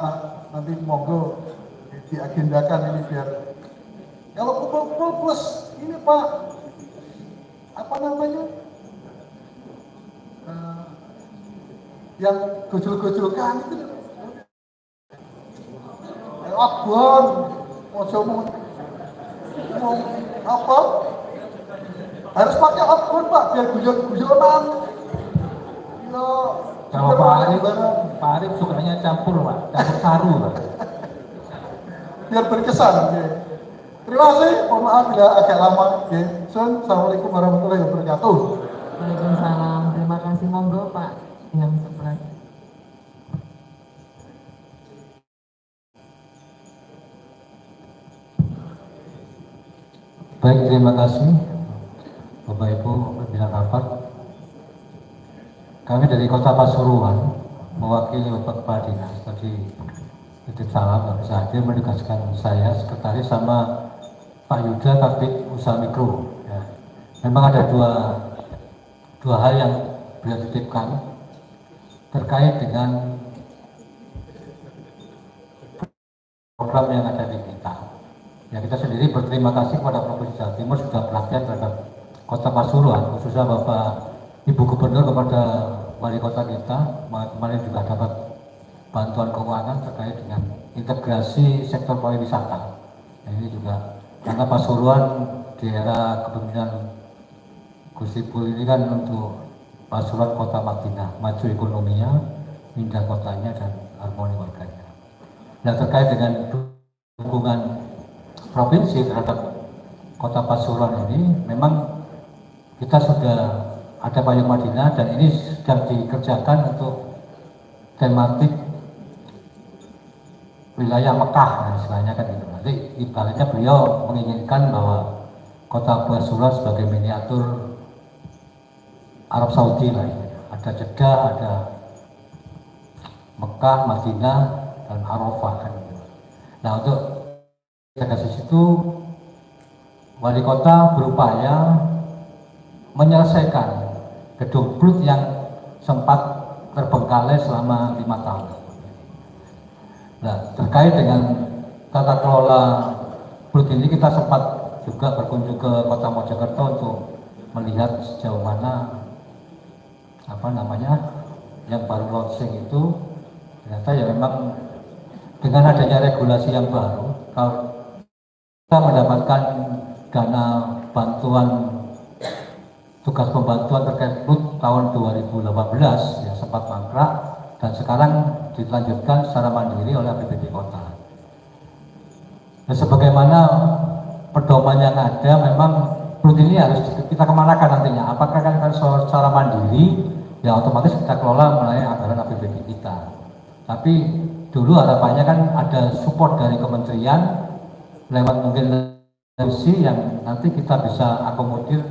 nanti monggo diagendakan ini biar kalau kumpul-kumpul plus ini Pak, apa namanya, yang gojol-gojolkan itu abon, mau apa? Harus pakai abon Pak, biar guyon-guyonan. Ya, kalau Pak Arif sukanya campur Pak, campur saru Pak. Biar berkesan. Okay. Terima kasih, mohon maaf bila agak lama. Okay. Assalamualaikum warahmatullahi wabarakatuh. Waalaikumsalam. Terima kasih, monggo Pak yang sebelah. Baik, terima kasih Bapak Ibu pimpinan rapat. Kami dari Kota Pasuruan mewakili Bapak Kepala Dinas tadi titip salam dan bisa hadir menegaskan saya sekretaris sama Pak Yuda Kabid Usaha Mikro. Ya. Memang ada dua hal yang beliau titipkan terkait dengan program yang ada di kita. Ya, kita sendiri berterima kasih kepada Provinsi Jawa Timur sudah perhatian terhadap Kota Pasuruan, khususnya Bapak Ibu Gubernur kepada wali kota kita. Kemarin juga dapat bantuan keuangan terkait dengan integrasi sektor pariwisata. Nah, ini juga karena Pasuruan di era kepemimpinan Gus Ipul ini kan untuk Pasuruan kota Madinah, maju ekonominya, indah kotanya dan harmoni warganya. Nah, terkait dengan dukungan provinsi terhadap Kota Pasuruan ini, memang kita sudah ada payung Madinah dan ini sedang dikerjakan untuk tematik wilayah Mekah, nah, istilahnya kan itu. Nanti ibaratnya beliau menginginkan bahwa Kota Pasuruan sebagai miniatur Arab Saudi lah, ya. Ada Jeddah, ada Mekah, Madinah, dan Arafah kan gitu. Nah, untuk dari situ wali kota berupaya menyelesaikan gedung Brut yang sempat terbengkalai selama 5 tahun. Nah, terkait dengan tata kelola Brut ini kita sempat juga berkunjung ke Kota Mojokerto untuk melihat sejauh mana yang baru launching itu ternyata ya memang dengan adanya regulasi yang baru, kalau kita mendapatkan dana bantuan tugas pembantuan terkait PLUT tahun 2018 ya sempat mangkrak dan sekarang dilanjutkan secara mandiri oleh APBD Kota. Dan sebagaimana pedoman yang ada, memang PLUT ini harus kita kemanakan nantinya. Apakah kan secara mandiri ya otomatis kita kelola melalui anggaran APBD kita. Tapi dulu harapannya kan ada support dari kementerian lewat mungkin solusi yang nanti kita bisa akomodir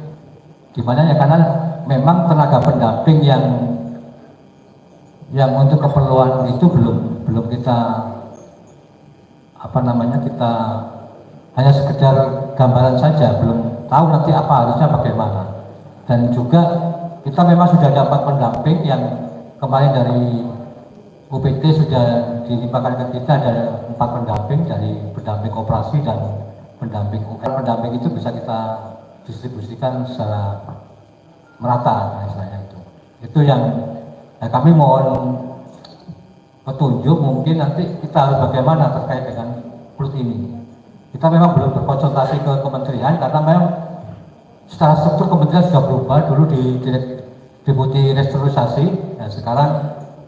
gimana ya, karena memang tenaga pendamping yang untuk keperluan itu belum kita kita hanya sekedar gambaran saja, belum tahu nanti apa harusnya bagaimana. Dan juga kita memang sudah dapat pendamping yang kemarin dari UPT sudah dilimpahkan ke kita, ada 4 pendamping dari pendamping operasi dan pendamping UKM. Pendamping itu bisa kita distribusikan secara merata, misalnya itu. Itu yang kami mohon petunjuk, mungkin nanti kita harus bagaimana terkait dengan PLUT ini. Kita memang belum berkonsultasi ke kementerian karena memang secara struktur kementerian sudah berubah. Dulu di Deputi Restrukturisasi, ya sekarang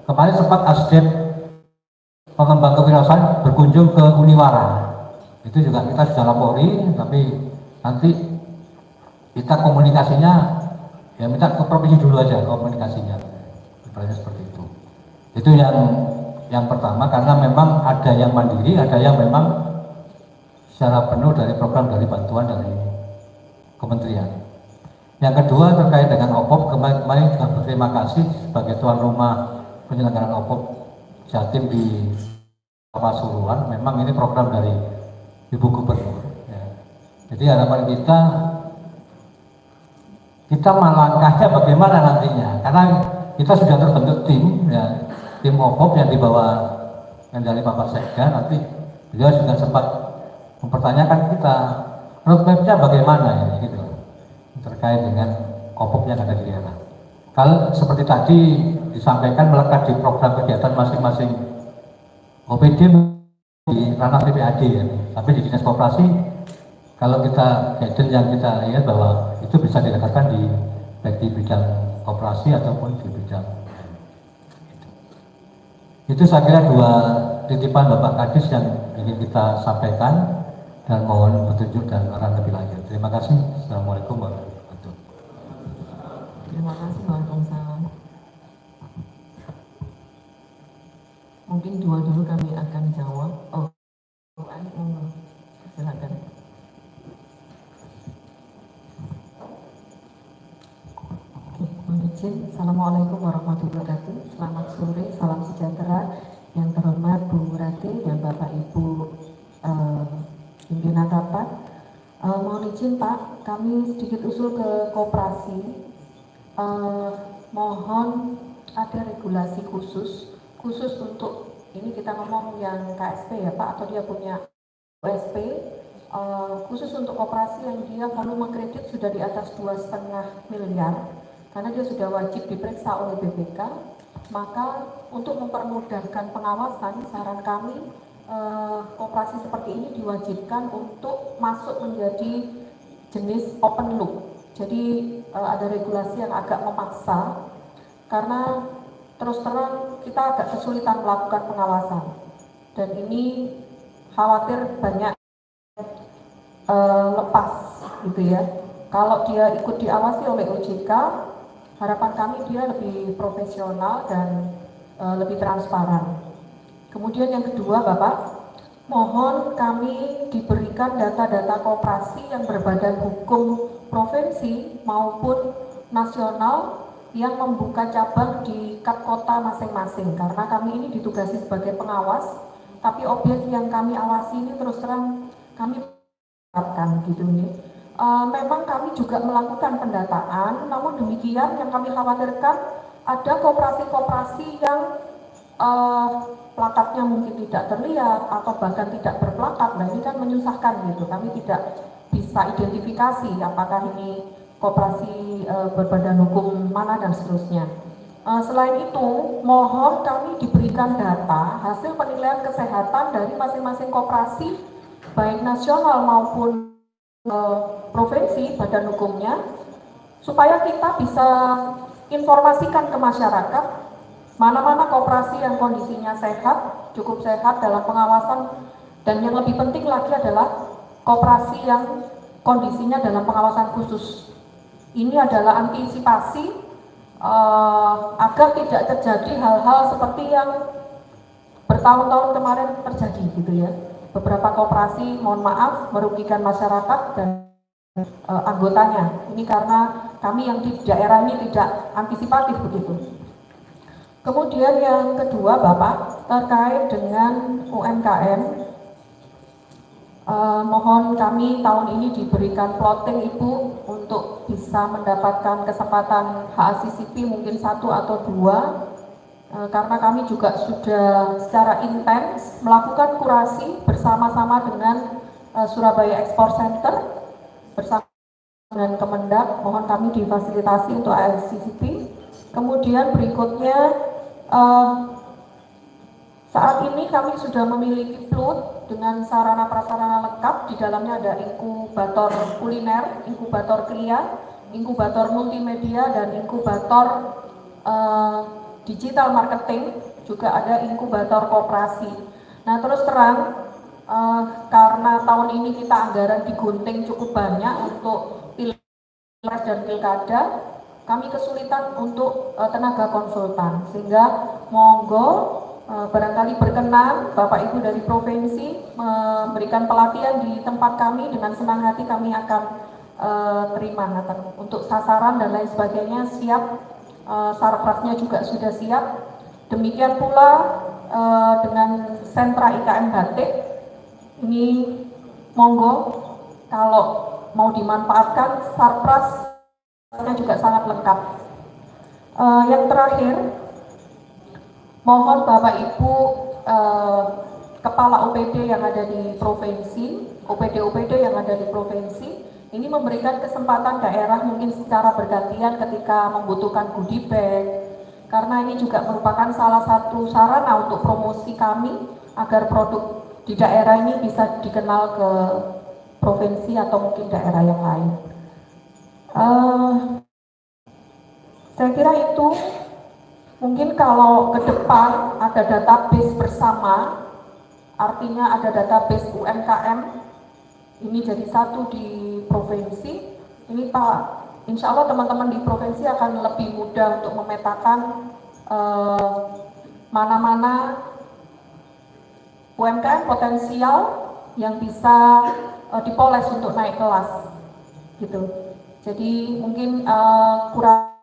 kemarin sempat Asdep Pengembang Kewirausahaan berkunjung ke Uniwara. Itu juga kita sudah lapori, tapi nanti kita komunikasinya ya minta ke provinsi dulu aja komunikasinya. Ibaratnya seperti itu. Itu yang pertama, karena memang ada yang mandiri, ada yang memang secara penuh dari program dari bantuan dari kementerian. Yang kedua terkait dengan OPOP, kemarin juga berterima kasih sebagai tuan rumah penyelenggaraan OPOP Jatim di Pasuruan. Memang ini program dari Ibu Gubernur. Ya. Jadi harapan kita melangkahnya bagaimana nantinya, karena kita sudah terbentuk tim, ya, tim OPOP yang dibawa dari Bapak Sekda. Nanti beliau juga sempat mempertanyakan kita roadmap-nya bagaimana ini, gitu, terkait dengan OPOP yang ada di daerah. Kalau seperti tadi disampaikan melekat di program kegiatan masing-masing OPD di ranah PPAD, ya, tapi di dinas koperasi kalau kita guidance yang kita lihat bahwa itu bisa didekatkan di baik di bidang koperasi ataupun di bidang itu. Saya kira dua titipan Bapak Kadis yang ingin kita sampaikan dan mohon petunjuk dan arahan lebih lanjut. Terima kasih. Assalamualaikum warahmatullahi wabarakatuh. Terima kasih. Waalaikumsalam. Mungkin dua dulu kami akan jawab. Oh, silakan. Assalamualaikum warahmatullahi wabarakatuh. Selamat sore, salam sejahtera. Yang terhormat Bu Rati dan Bapak Ibu pimpinan rapat. Mohon izin Pak, kami sedikit usul ke koperasi. Mohon ada regulasi khusus untuk ini, kita ngomong yang KSP ya Pak, atau dia punya USP, khusus untuk koperasi yang dia volume kredit sudah di atas 2,5 miliar. Karena dia sudah wajib diperiksa oleh BPK, maka untuk mempermudahkan pengawasan, saran kami koperasi seperti ini diwajibkan untuk masuk menjadi jenis open loop. Jadi ada regulasi yang agak memaksa, karena terus terang kita agak kesulitan melakukan pengawasan. Dan ini khawatir banyak lepas gitu ya. Kalau dia ikut diawasi oleh OJK, harapan kami dia lebih profesional dan lebih transparan. Kemudian yang kedua Bapak, mohon kami diberikan data-data koperasi yang berbadan hukum provinsi maupun nasional yang membuka cabang di kat kota masing-masing, karena kami ini ditugasi sebagai pengawas, tapi objek yang kami awasi ini terus terang kami terapkan gitu nih. Memang kami juga melakukan pendataan, namun demikian yang kami khawatirkan ada koperasi-koperasi yang plakatnya mungkin tidak terlihat atau bahkan tidak berplakat. Nah ini kan menyusahkan gitu, kami tidak bisa identifikasi apakah ini koperasi berbadan hukum mana dan seterusnya. Selain itu, mohon kami diberikan data hasil penilaian kesehatan dari masing-masing koperasi, baik nasional maupun provinsi badan hukumnya, supaya kita bisa informasikan ke masyarakat mana-mana koperasi yang kondisinya sehat, cukup sehat dalam pengawasan, dan yang lebih penting lagi adalah koperasi yang kondisinya dalam pengawasan khusus. Ini adalah antisipasi agar tidak terjadi hal-hal seperti yang bertahun-tahun kemarin terjadi gitu ya. Beberapa koperasi, mohon maaf, merugikan masyarakat dan anggotanya. Ini karena kami yang di daerah ini tidak antisipatif begitu. Kemudian yang kedua Bapak, terkait dengan UMKM, mohon kami tahun ini diberikan plotting Ibu untuk bisa mendapatkan kesempatan HACCP mungkin 1 atau 2. Karena kami juga sudah secara intens melakukan kurasi bersama-sama dengan Surabaya Export Center bersama dengan Kemendak, mohon kami difasilitasi untuk HACCP. Kemudian berikutnya saat ini kami sudah memiliki plut dengan sarana prasarana lengkap. Di dalamnya ada inkubator kuliner, inkubator kria, inkubator multimedia, dan inkubator digital marketing, juga ada inkubator koperasi. Nah terus terang karena tahun ini kita anggaran digunting cukup banyak untuk pilpres dan pilkada, kami kesulitan untuk tenaga konsultan, sehingga monggo barangkali berkenan Bapak Ibu dari provinsi memberikan pelatihan di tempat kami, dengan senang hati kami akan terima untuk sasaran dan lain sebagainya siap, sarprasnya juga sudah siap. Demikian pula dengan sentra IKM batik ini, monggo kalau mau dimanfaatkan, sarprasnya juga sangat lengkap. Yang terakhir, mohon Bapak Ibu kepala OPD yang ada di provinsi, OPD yang ada di provinsi, ini memberikan kesempatan daerah mungkin secara bergantian ketika membutuhkan goodie bag, karena ini juga merupakan salah satu sarana untuk promosi kami agar produk di daerah ini bisa dikenal ke provinsi atau mungkin daerah yang lain. Saya kira itu. Mungkin kalau ke depan ada database bersama, artinya ada database UMKM, ini jadi satu di provinsi, ini Pak, insya Allah teman-teman di provinsi akan lebih mudah untuk memetakan mana-mana UMKM potensial yang bisa dipoles untuk naik kelas, gitu. Jadi mungkin kurang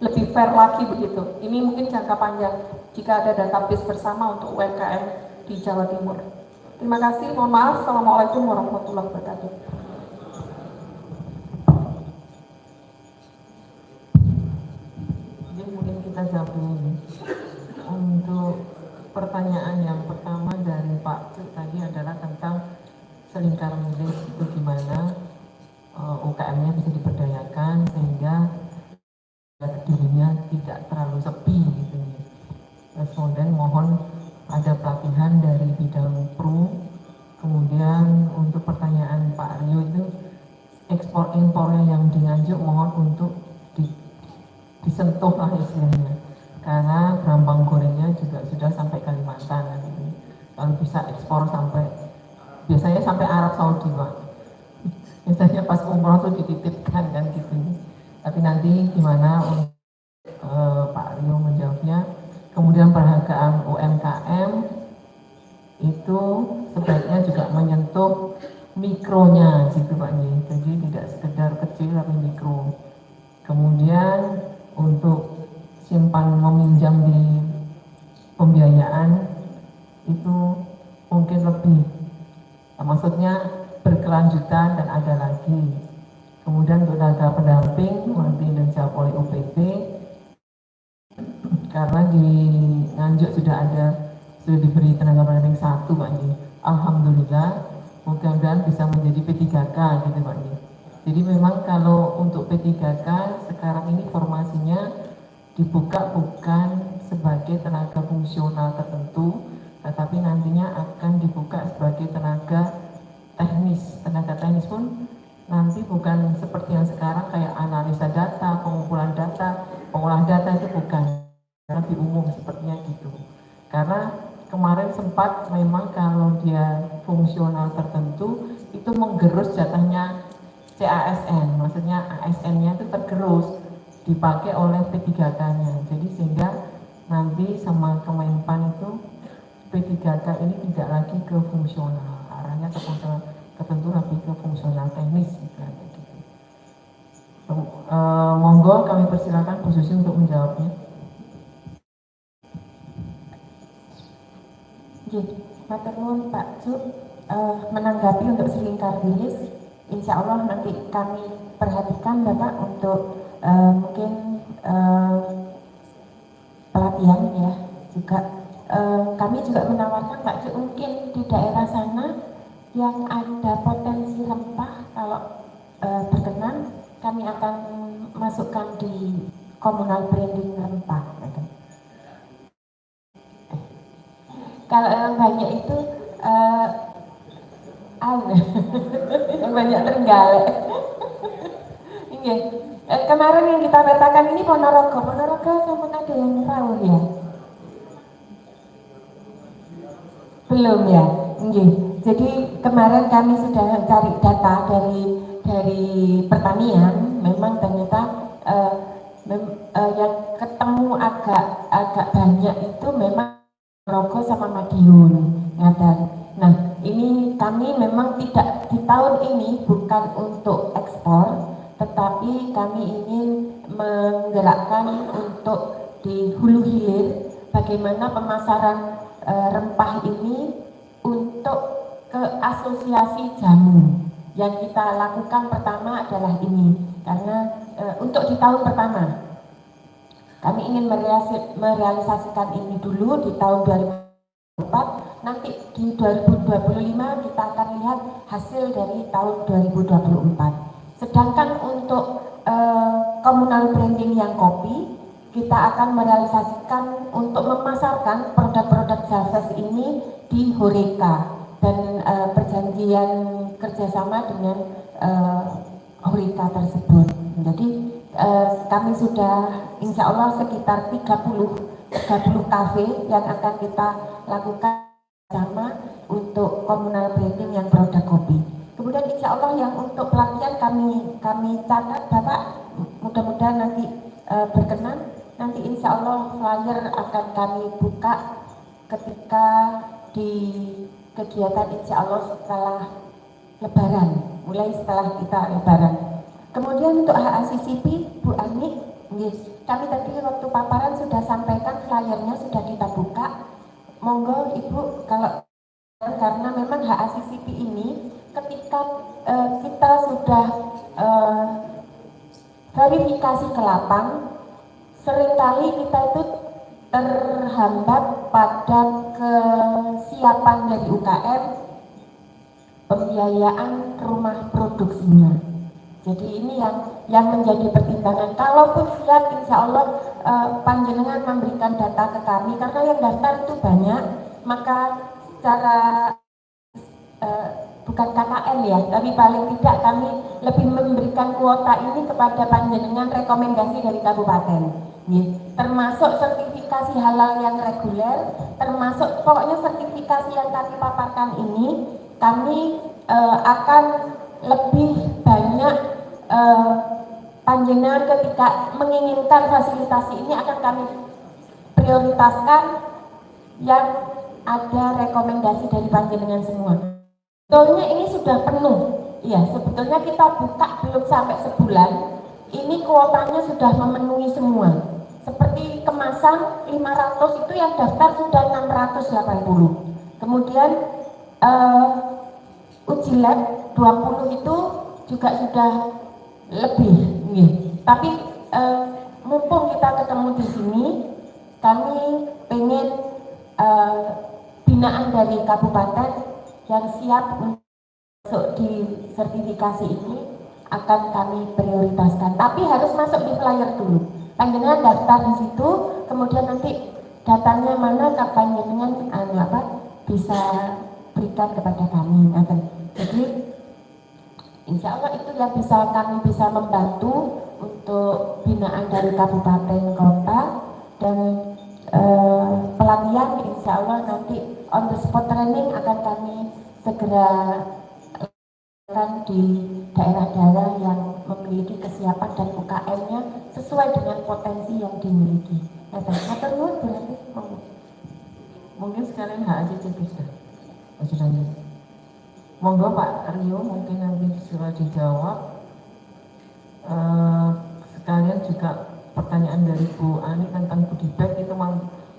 lebih fair lagi begitu. Ini mungkin jangka panjang jika ada database bersama untuk UMKM di Jawa Timur. Terima kasih, mohon maaf. Assalamualaikum warahmatullahi wabarakatuh. Jadi mungkin kita jawab dulu. Untuk pertanyaan yang pertama dari Pak Cuk tadi adalah tentang selingkar nulis, itu gimana UKM-nya bisa diberdayakan sehingga dirinya tidak terlalu sepi gitu. Responden mohon ada pelatihan dari bidang pro. Kemudian untuk pertanyaan Pak Rio itu ekspor impornya yang di Nganjuk mohon untuk disentuh lah istilahnya, karena brambang gorengnya juga sudah sampai Kalimantan gitu. Kalau bisa ekspor sampai, biasanya sampai Arab Saudi Pak, biasanya pas umroh tuh dititipkan kan gitu. Tapi nanti gimana Pak Rio menjawabnya. Kemudian perhargaan UMKM itu sebaiknya juga menyentuh mikronya gitu Pak Nyi. Jadi tidak sekedar kecil tapi mikro. Kemudian untuk simpan meminjam di pembiayaan itu mungkin lebih, maksudnya berkelanjutan dan ada lagi. Kemudian untuk tenaga pendamping nanti dijawab oleh UPT, karena di Nganjuk sudah diberi tenaga pendamping 1 Pak Nyi. Alhamdulillah, mudah-mudahan bisa menjadi P3K gitu Pak Nyi. Jadi memang kalau untuk P3K sekarang ini formasinya dibuka bukan sebagai tenaga fungsional tertentu, tetapi nantinya akan dibuka sebagai tenaga teknis. Tenaga teknis pun nanti bukan seperti yang sekarang kayak analisa data, pengumpulan data, pengolahan data, itu bukan, lebih umum sepertinya gitu. Karena kemarin sempat memang kalau dia fungsional tertentu itu menggerus jatahnya CASN, maksudnya ASN-nya itu tergerus dipakai oleh P3K-nya. Jadi sehingga nanti sama Kemenpan itu P3K ini tidak lagi ke fungsional, arahnya ke fungsional tertentu, lebih ke fungsional teknis gitu. Monggo kami persilakan Bu Susi untuk menjawabnya. Matur nuwun Pak Cuk, menanggapi untuk selingkar rilis, insya Allah nanti kami perhatikan Bapak untuk mungkin pelatihan ya juga. Kami juga menawarkan Pak Cuk mungkin di daerah sana yang ada potensi rempah, kalau berkenan kami akan masukkan di komunal branding rempah. Kalau yang banyak itu yang banyak Trenggalek. Ini kemarin yang kita petakan ini Ponorogo sampun ada yang rawuh ya? Belum ya? Nggih. Jadi kemarin kami sudah cari data dari pertanian, memang ternyata yang ketemu agak banyak itu memang Rogo sama Madiun Ngadan. Nah, ini kami memang tidak di tahun ini bukan untuk ekspor, tetapi kami ingin menggerakkan untuk di hulu hilir bagaimana pemasaran rempah ini untuk ke asosiasi jamu. Yang kita lakukan pertama adalah ini, karena untuk di tahun pertama kami ingin merealisasikan ini dulu di tahun 2024, nanti di 2025 kita akan lihat hasil dari tahun 2024. Sedangkan untuk communal branding yang kopi, kita akan merealisasikan untuk memasarkan produk-produk Jalfes ini di Horeca dan perjanjian kerjasama dengan Horeca tersebut. Jadi kami sudah insya Allah sekitar 30 kafe yang akan kita lakukan sama untuk communal branding yang produk kopi. Kemudian insya Allah yang untuk pelatihan kami catat Bapak, mudah-mudahan nanti berkenan. Nanti insya Allah flyer akan kami buka ketika di kegiatan insya Allah setelah Lebaran, mulai setelah kita Lebaran. Kemudian untuk HACCP, Bu Ani, kami tadi waktu paparan sudah sampaikan flyernya sudah kita buka. Monggo Ibu, kalau karena memang HACCP ini ketika kita sudah verifikasi ke lapang, seringkali kita itu terhambat pada kesiapan dari UKM pembiayaan rumah produksinya. Jadi ini yang menjadi pertimbangan. Kalaupun siap, insya Allah panjenengan memberikan data ke kami, karena yang daftar itu banyak, maka secara bukan KKN ya, tapi paling tidak kami lebih memberikan kuota ini kepada panjenengan rekomendasi dari kabupaten. Termasuk sertifikasi halal yang reguler, termasuk pokoknya sertifikasi yang kami paparkan ini, kami akan lebih banyak panjenengan ketika menginginkan fasilitasi ini akan kami prioritaskan yang ada rekomendasi dari panjenengan semua. Sebetulnya ini sudah penuh, ya sebetulnya kita buka belum sampai sebulan, ini kuotanya sudah memenuhi semua. Seperti kemasan 500 itu yang daftar sudah 680. Kemudian uji lab 20 itu juga sudah lebih. Tapi mumpung kita ketemu di sini, kami pengen binaan dari kabupaten yang siap untuk di sertifikasi ini akan kami prioritaskan. Tapi harus masuk di flyer dulu. Panjenengan daftar di situ, kemudian nanti datanya mana panjenengan bisa berikan kepada kami. Jadi insya Allah itu yang kami bisa membantu untuk binaan dari kabupaten kota, dan pelatihan insya Allah nanti on the spot training akan kami segera lakukan di daerah-daerah yang memiliki kesiapan dan UKM-nya sesuai dengan potensi yang dimiliki. Berarti mungkin sekalian HACCP sudah. Monggo Pak Rio, mungkin nanti sudah dijawab. Sekalian juga pertanyaan dari Bu Ani tentang goodie bag itu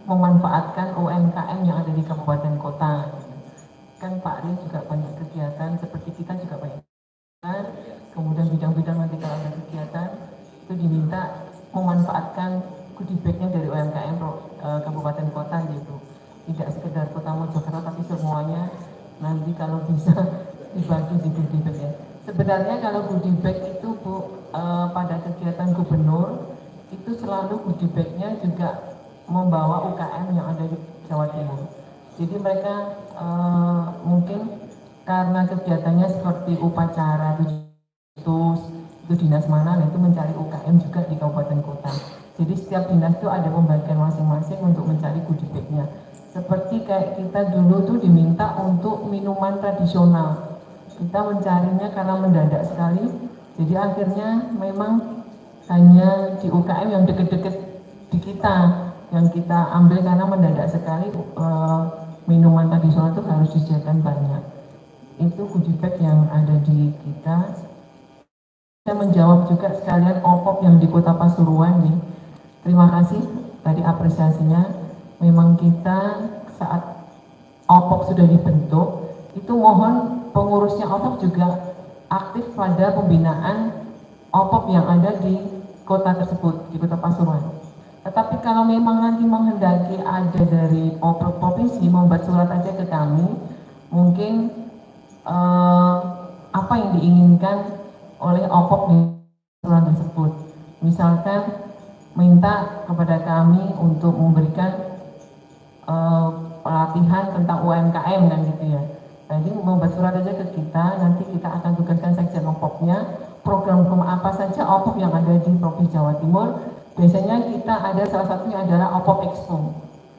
memanfaatkan UMKM yang ada di kabupaten kota. Kan Pak Rio juga banyak kegiatan, seperti kita juga banyak kegiatan. Kemudian bidang-bidang nanti kalau ada kegiatan itu diminta memanfaatkan goodie bagnya dari UMKM kabupaten kota gitu. Tidak sekedar Kota Mojokerto tapi semuanya nanti kalau bisa dibagi di goodie bag ya. Sebenarnya kalau goodie bag itu Bu, pada kegiatan gubernur itu selalu goodie bagnya juga membawa UKM yang ada di Jawa Timur. Jadi mereka mungkin karena kegiatannya seperti upacara itu dinas mana, itu mencari UKM juga di kabupaten kota. Jadi setiap dinas itu ada pembagian masing-masing untuk mencari goodie bagnya. Seperti kayak kita dulu tuh diminta untuk minuman tradisional. Kita mencarinya karena mendadak sekali. Jadi akhirnya memang hanya di UKM yang deket-deket di kita, yang kita ambil karena mendadak sekali minuman tradisional itu harus disediakan banyak. Itu goodie bag yang ada di kita. Saya menjawab juga sekalian OPOP yang di Kota Pasuruan nih. Terima kasih tadi apresiasinya. Memang kita saat OPOP sudah dibentuk, itu mohon pengurusnya OPOP juga aktif pada pembinaan OPOP yang ada di kota tersebut, di Kota Pasuruan. Tetapi kalau memang nanti menghendaki ada dari provinsi membuat surat aja ke kami, mungkin apa yang diinginkan oleh OPOP di surat tersebut. Misalkan minta kepada kami untuk memberikan pelatihan tentang UMKM kan gitu ya. Jadi membuat surat aja ke kita, nanti kita akan tugaskan sekjen OPOP-nya, program apa saja OPOP yang ada di Provinsi Jawa Timur. Biasanya kita ada salah satunya adalah OPOP Expo.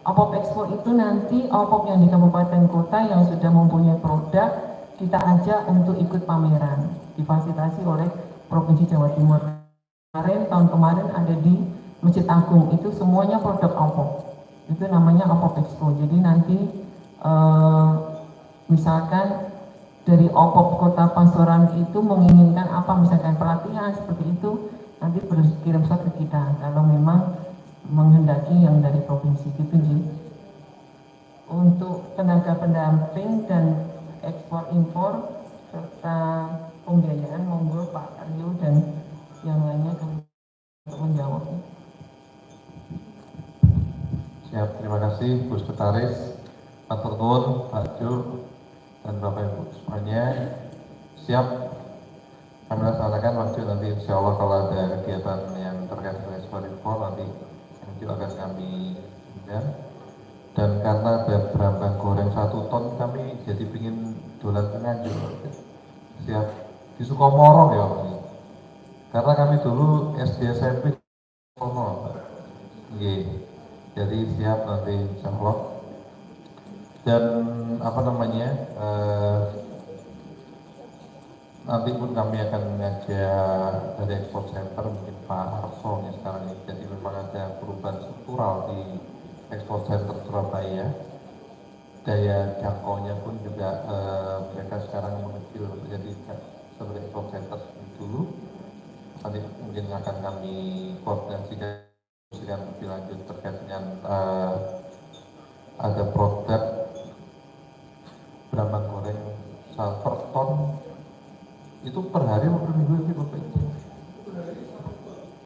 OPOP Expo itu nanti OPOP yang di kabupaten kota yang sudah mempunyai produk, kita ajak untuk ikut pameran, difasilitasi oleh Provinsi Jawa Timur. Tahun kemarin ada di Masjid Agung, itu semuanya produk OPOP. Itu namanya OPOP Expo. Jadi nanti misalkan dari OPOP Kota Pasuruan itu menginginkan apa, misalkan pelatihan seperti itu, nanti kirim surat ke kita kalau memang menghendaki yang dari provinsi gitu sih. Untuk tenaga pendamping dan ekspor impor serta pembiayaan, monggo Pak Aryo dan yang lainnya kami untuk menjawab. Siap, terima kasih Bu Sekretaris, Pak Turtun, Pak Jo, dan Bapak Ibu semuanya. Siap, kami laksanakan waktu nanti insya Allah kalau ada kegiatan yang terkait dengan ekspor impor nanti akan kami undang. Dan karena ada berambang goreng 1 ton, kami jadi pingin dolan Nganjuk. Siap, di Sukomoro ya Pak. Karena kami dulu SD SMP Sukomoro. Jadi siap nanti insya Allah. Dan apa namanya, nanti pun kami akan mengajak dari Export Center, mungkin Pak Arso yang sekarang ini. Jadi memang ada perubahan struktural di Export Center Surabaya. Daya jangkaunya pun juga mereka sekarang mengecil menjadi seperti Export Center dulu. Nanti mungkin akan kami koordinasikan lebih lanjut terkait dengan ada produk berambang goreng per ton itu per hari atau per minggu sih Bapak?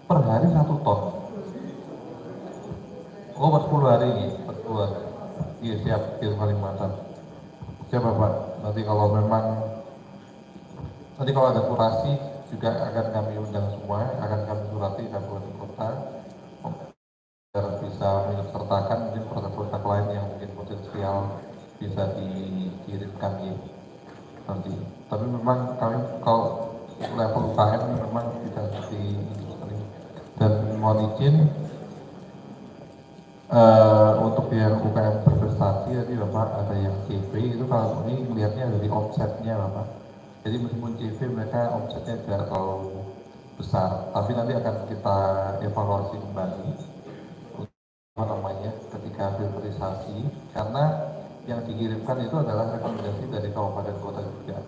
Per hari 1 ton. Oh, per 10 hari ini, per 10 hari. Iya siap, kirim Kalimantan. Siap Bapak. Nanti kalau ada kurasi juga akan kami undang semua, akan kami surati kabupaten kota agar bisa mensertakan mungkin produk-produk lain yang mungkin potensial bisa dikirimkan ya nanti. Tapi memang kami kalau level UKM memang tidak seperti industri. Dan mohon izin untuk yang UKM berprestasi tadi Bapak ada yang CV itu kalau ini melihatnya dari omsetnya Bapak. Jadi meskipun CV mereka omsetnya tidak terlalu besar, tapi nanti akan kita evaluasi kembali ketika filterisasi, karena yang dikirimkan itu adalah rekomendasi dari kabupaten kota juga.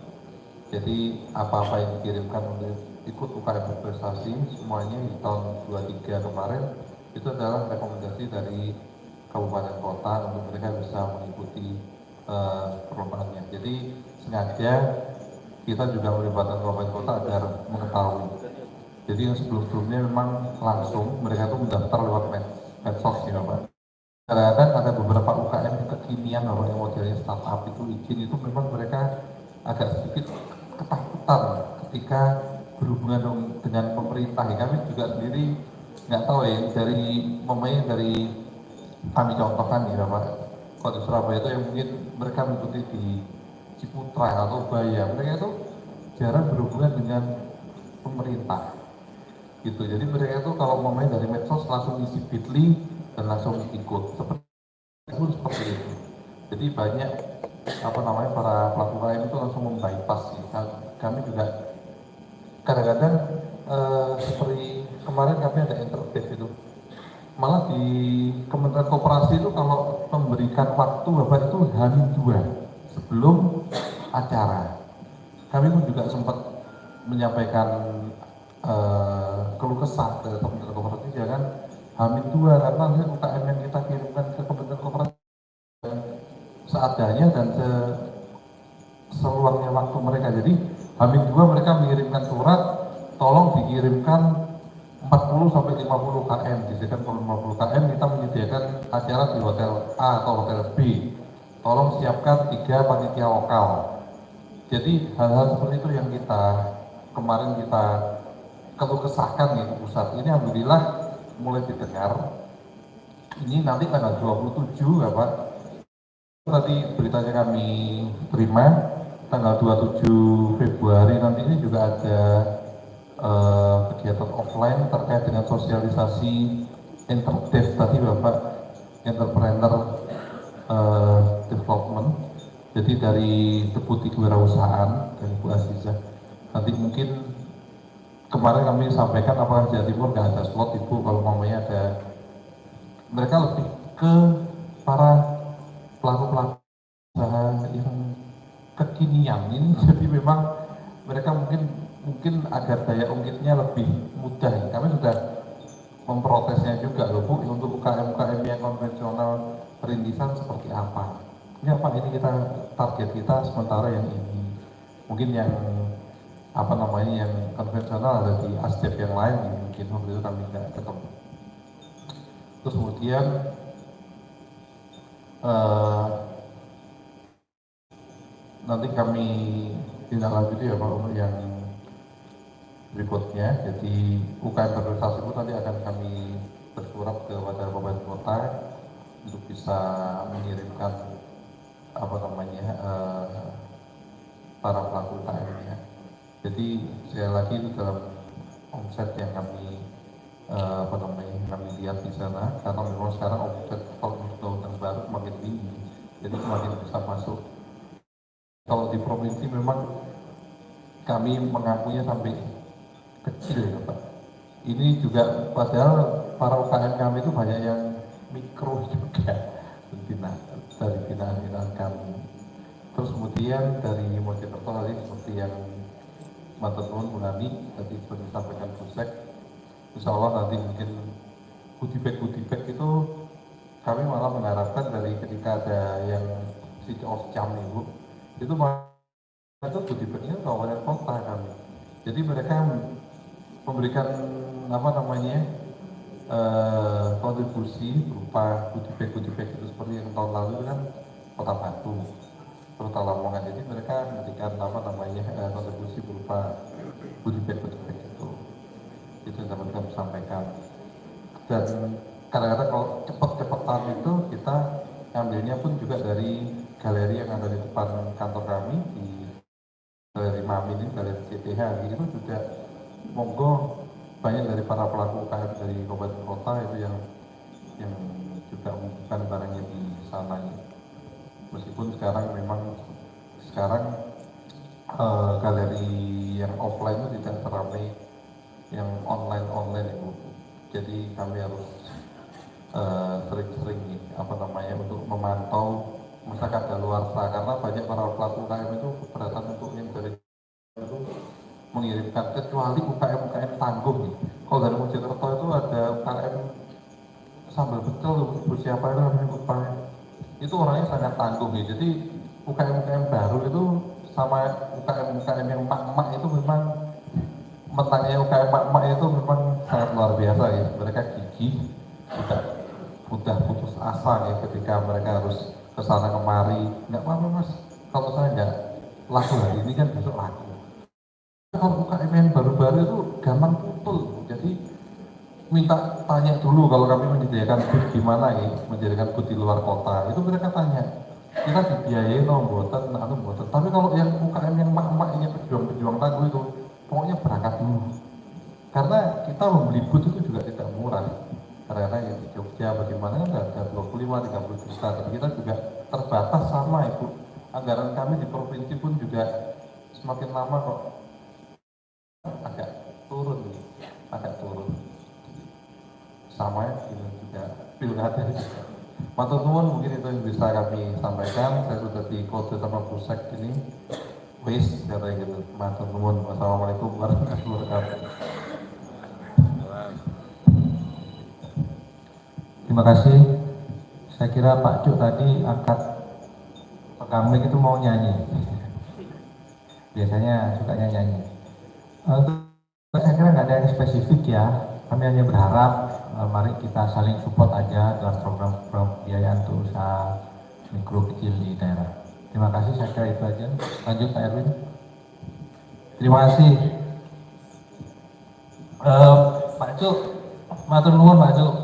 Jadi apa-apa yang dikirimkan untuk ikut UKM berprestasi semuanya di tahun 23 kemarin itu adalah rekomendasi dari kabupaten kota untuk mereka bisa mengikuti perlombaannya. Jadi sengaja kita juga melibatkan kabupaten kota agar mengetahui. Jadi yang sebelum-sebelumnya memang langsung mereka itu mendaftar lewat medsos ya Pak. Kadang-kadang ada beberapa UKM kekinian Bapak yang modelnya startup itu izin itu memang mereka agak sedikit ketakutan ketika berhubungan dengan pemerintah. Ya, kami juga sendiri nggak tahu ya dari kami contohkan ya Bapak. Kalau di Surabaya itu yang mungkin mereka mengikuti di Ciputra atau Ubaya, mereka itu jarang berhubungan dengan pemerintah. Gitu. Jadi mereka itu kalau mau main dari medsos langsung isi Bitly dan langsung ikut. Seperti itu. Jadi banyak para pelaku UKM itu langsung membypass. Kami juga kadang-kadang seperti kemarin kami ada interaktif itu. Malah di Kementerian Koperasi itu kalau memberikan waktu Bapak itu H-2 sebelum acara. Kami pun juga sempat menyampaikan keluh kesah ke Kementerian Koperasi, jangan H-2 karena nanti UKM yang kita kirimkan ke Kementerian Koperasi seadanya dan seluangnya waktu mereka. Jadi H-2 mereka mengirimkan surat, tolong dikirimkan 40 sampai 50 km, disediakan 50 km, kita menyediakan acara di hotel A atau hotel B. Tolong siapkan 3 panitia lokal. Jadi hal-hal seperti itu yang kemarin kita keluh kesahkan di pusat. Ini alhamdulillah mulai didengar. Ini nanti tanggal 27 ya Pak. Tadi beritanya kami terima, tanggal 27 Februari nanti ini juga ada kegiatan offline terkait dengan sosialisasi Interdev tadi Bapak, Entrepreneur Development. Jadi dari Deputi Kewirausahaan dari Bu Azizah. Nanti mungkin kemarin kami sampaikan apakah Jawa Timur nggak ada slot Ibu, kalau mamanya ada, mereka lebih ke para pelaku-pelaku usaha yang kekinian ini. Jadi memang mereka mungkin agar daya ungkitnya lebih mudah. Kami sudah memprotesnya juga loh Bu, untuk UKM-UKM yang konvensional perintisan seperti apa. Ya Pak, ini target kita sementara yang ini. Mungkin yang yang konvensional ada di ASDEP yang lain, mungkin waktu itu kami tidak ketemu. Terus kemudian nanti kami tindak lanjuti ya Pak untuk yang berikutnya. Jadi UKM berprestasi itu nanti akan kami bersurat kepada Kabupaten Kota untuk bisa mengirimkan para pelaku UKM-nya. Jadi sekali lagi itu dalam omset yang kami kami lihat di sana, karena memang sekarang omset tahun baru semakin tinggi, jadi semakin bisa masuk. Kalau di provinsi memang kami mengakuinya sampai kecil ya Pak. Ini juga padahal para UKM kami itu banyak yang mikro juga dari binaan-binaan kami. Terus kemudian dari Mojokerto tadi seperti yang mantan Bu Nani tadi sudah disampaikan Busek, insya Allah nanti mungkin goodie bag itu kami malah mengharapkan dari ketika ada yang City of Jam Bu, itu goodie bagnya kawasan kota kami. Jadi mereka memberikan kontribusi berupa goodie bag itu seperti yang tahun lalu kan Kota Batu, Kota Lamongan. Jadi mereka memberikan kontribusi berupa goodie bag itu yang dapat kami sampaikan. Dan kadang-kadang kalau cepet-cepetan itu kita ambilnya pun juga dari galeri yang ada di depan kantor kami, di Galeri Mami ini, Galeri CTH itu juga monggo banyak dari para pelaku UKM dari kabupaten kota itu yang juga membutuhkan barangnya di sana. Meskipun sekarang galeri yang offline itu tidak seramai yang online itu. Jadi kami harus sering-sering untuk memantau masyarakat daluarsa, karena banyak para pelaku UKM itu keberatan untuk yang dari itu mengirimkan, kecuali UKM tangguh nih. Kalau dari Mojokerto itu ada UKM sambal pecel, siapa itu namanya lupa. Itu orangnya sangat tangguh nih. Jadi UKM baru itu sama UKM yang mak-mak itu memang mentangnya UKM mak-mak itu memang sangat luar biasa ya. Mereka gigih, tidak mudah putus asa ya ketika mereka harus kesana kemari. Nggak apa-apa Mas, kalau saya nggak laku hari ini kan besok laku. Kalau UKM yang baru-baru itu gampang putul, jadi minta tanya dulu kalau kami menyediakan booth gimana ya, menyediakan booth di luar kota, itu mereka tanya, kita dibiayai buatan. Tapi kalau yang UKM yang mak-mak ini pejuang tangguh itu, pokoknya berangkat dulu. Karena kita membeli booth itu juga tidak murah, karena yang di Jogja bagaimana kan ada 25-30 juta, tapi kita juga terbatas sama Ibu. Anggaran kami di provinsi pun juga semakin lama kok agak turun. sama ini juga pilkada juga. Matur nuwun, mungkin itu yang bisa kami sampaikan. Saya sudah di kode sama Pusek ini. Wis katanya gitu. Matur nuwun. Wassalamualaikum warahmatullahi wabarakatuh. Terima kasih. Saya kira Pak Cuk tadi angkat Kamlik itu mau nyanyi. Biasanya sukanya nyanyi. Saya kira nggak ada yang spesifik ya. Kami hanya berharap mari kita saling support aja dalam program-program pembiayaan untuk usaha mikro kecil di daerah. Terima kasih, saya kira itu aja. Lanjut Pak Erwin. Terima kasih. Pak Cuk, matur nuwun Pak Cuk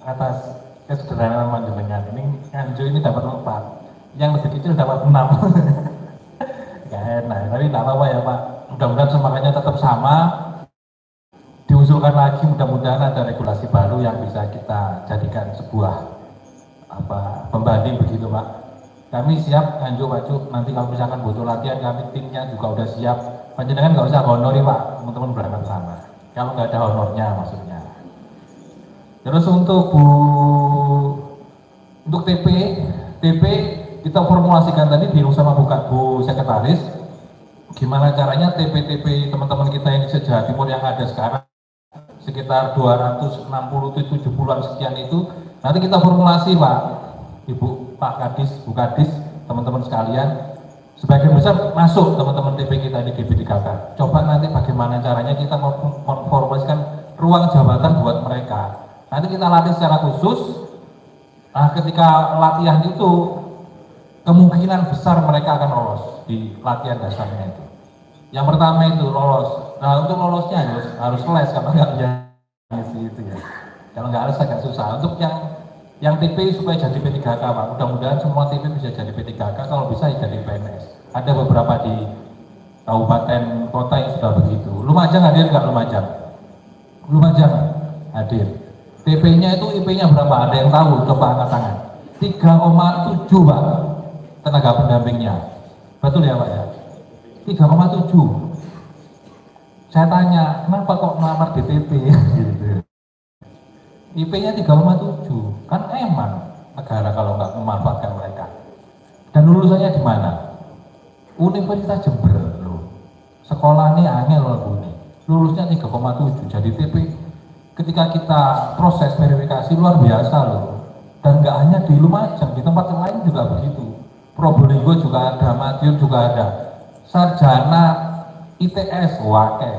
atas kesederhanaan panjenengan. Ini Nganjuk ini dapat 4, yang lebih kecil dapat 6. Gak enak, tapi tidak apa-apa ya Pak. Mudah-mudahan semangatnya tetap sama. Diusulkan lagi, mudah-mudahan ada regulasi baru yang bisa kita jadikan sebuah pembanding begitu Pak. Kami siap Nganjuk Pak Cuk, nanti kalau misalkan butuh latihan kami timnya juga udah siap. Panjenengan nggak usah honori Pak, teman-teman berangkat sama. Kalau nggak ada honornya maksudnya. Terus untuk TP kita formulasikan tadi bingung sama Bu Sekretaris, gimana caranya TP teman-teman kita yang di Jawa Timur yang ada sekarang sekitar 260-70-an sekian itu nanti kita formulasi Pak, Ibu, Pak Kadis, Bu Kadis, teman-teman sekalian, sebagian besar masuk teman-teman TP kita di DP3K. Coba nanti bagaimana caranya kita memformulasikan ruang jabatan buat mereka. Nanti kita latih secara khusus. Nah, ketika latihan itu kemungkinan besar mereka akan lolos di latihan dasarnya itu. Yang pertama itu lolos. Nah, untuk lolosnya harus les karena nggak bisa itu ya. Kalau nggak les agak susah. Untuk yang TP supaya jadi P3K Pak. Mudah-mudahan semua TP bisa jadi P3K. Kalau bisa ya jadi PNS. Ada beberapa di kabupaten kota yang sudah begitu. Lumajang hadir nggak Lumajang? Lumajang hadir. TP-nya itu IP-nya berapa? Ada yang tahu? Coba angkat tangan. 3,7 Pak tenaga pendampingnya. Betul ya Pak ya? 3,7. Saya tanya, kenapa kok melamar di TP? Gitu. IP-nya 3,7. Kan emang negara kalau nggak memanfaatkan mereka. Dan lulusannya di mana? Universitas Jember loh. Sekolahnya angel loh ini. Lulusnya 3,7. Jadi TP ketika kita proses verifikasi luar biasa loh. Dan nggak hanya di Lumajang, di tempat lain juga begitu. Probolinggo juga ada, Madiun juga ada. Sarjana ITS, wake.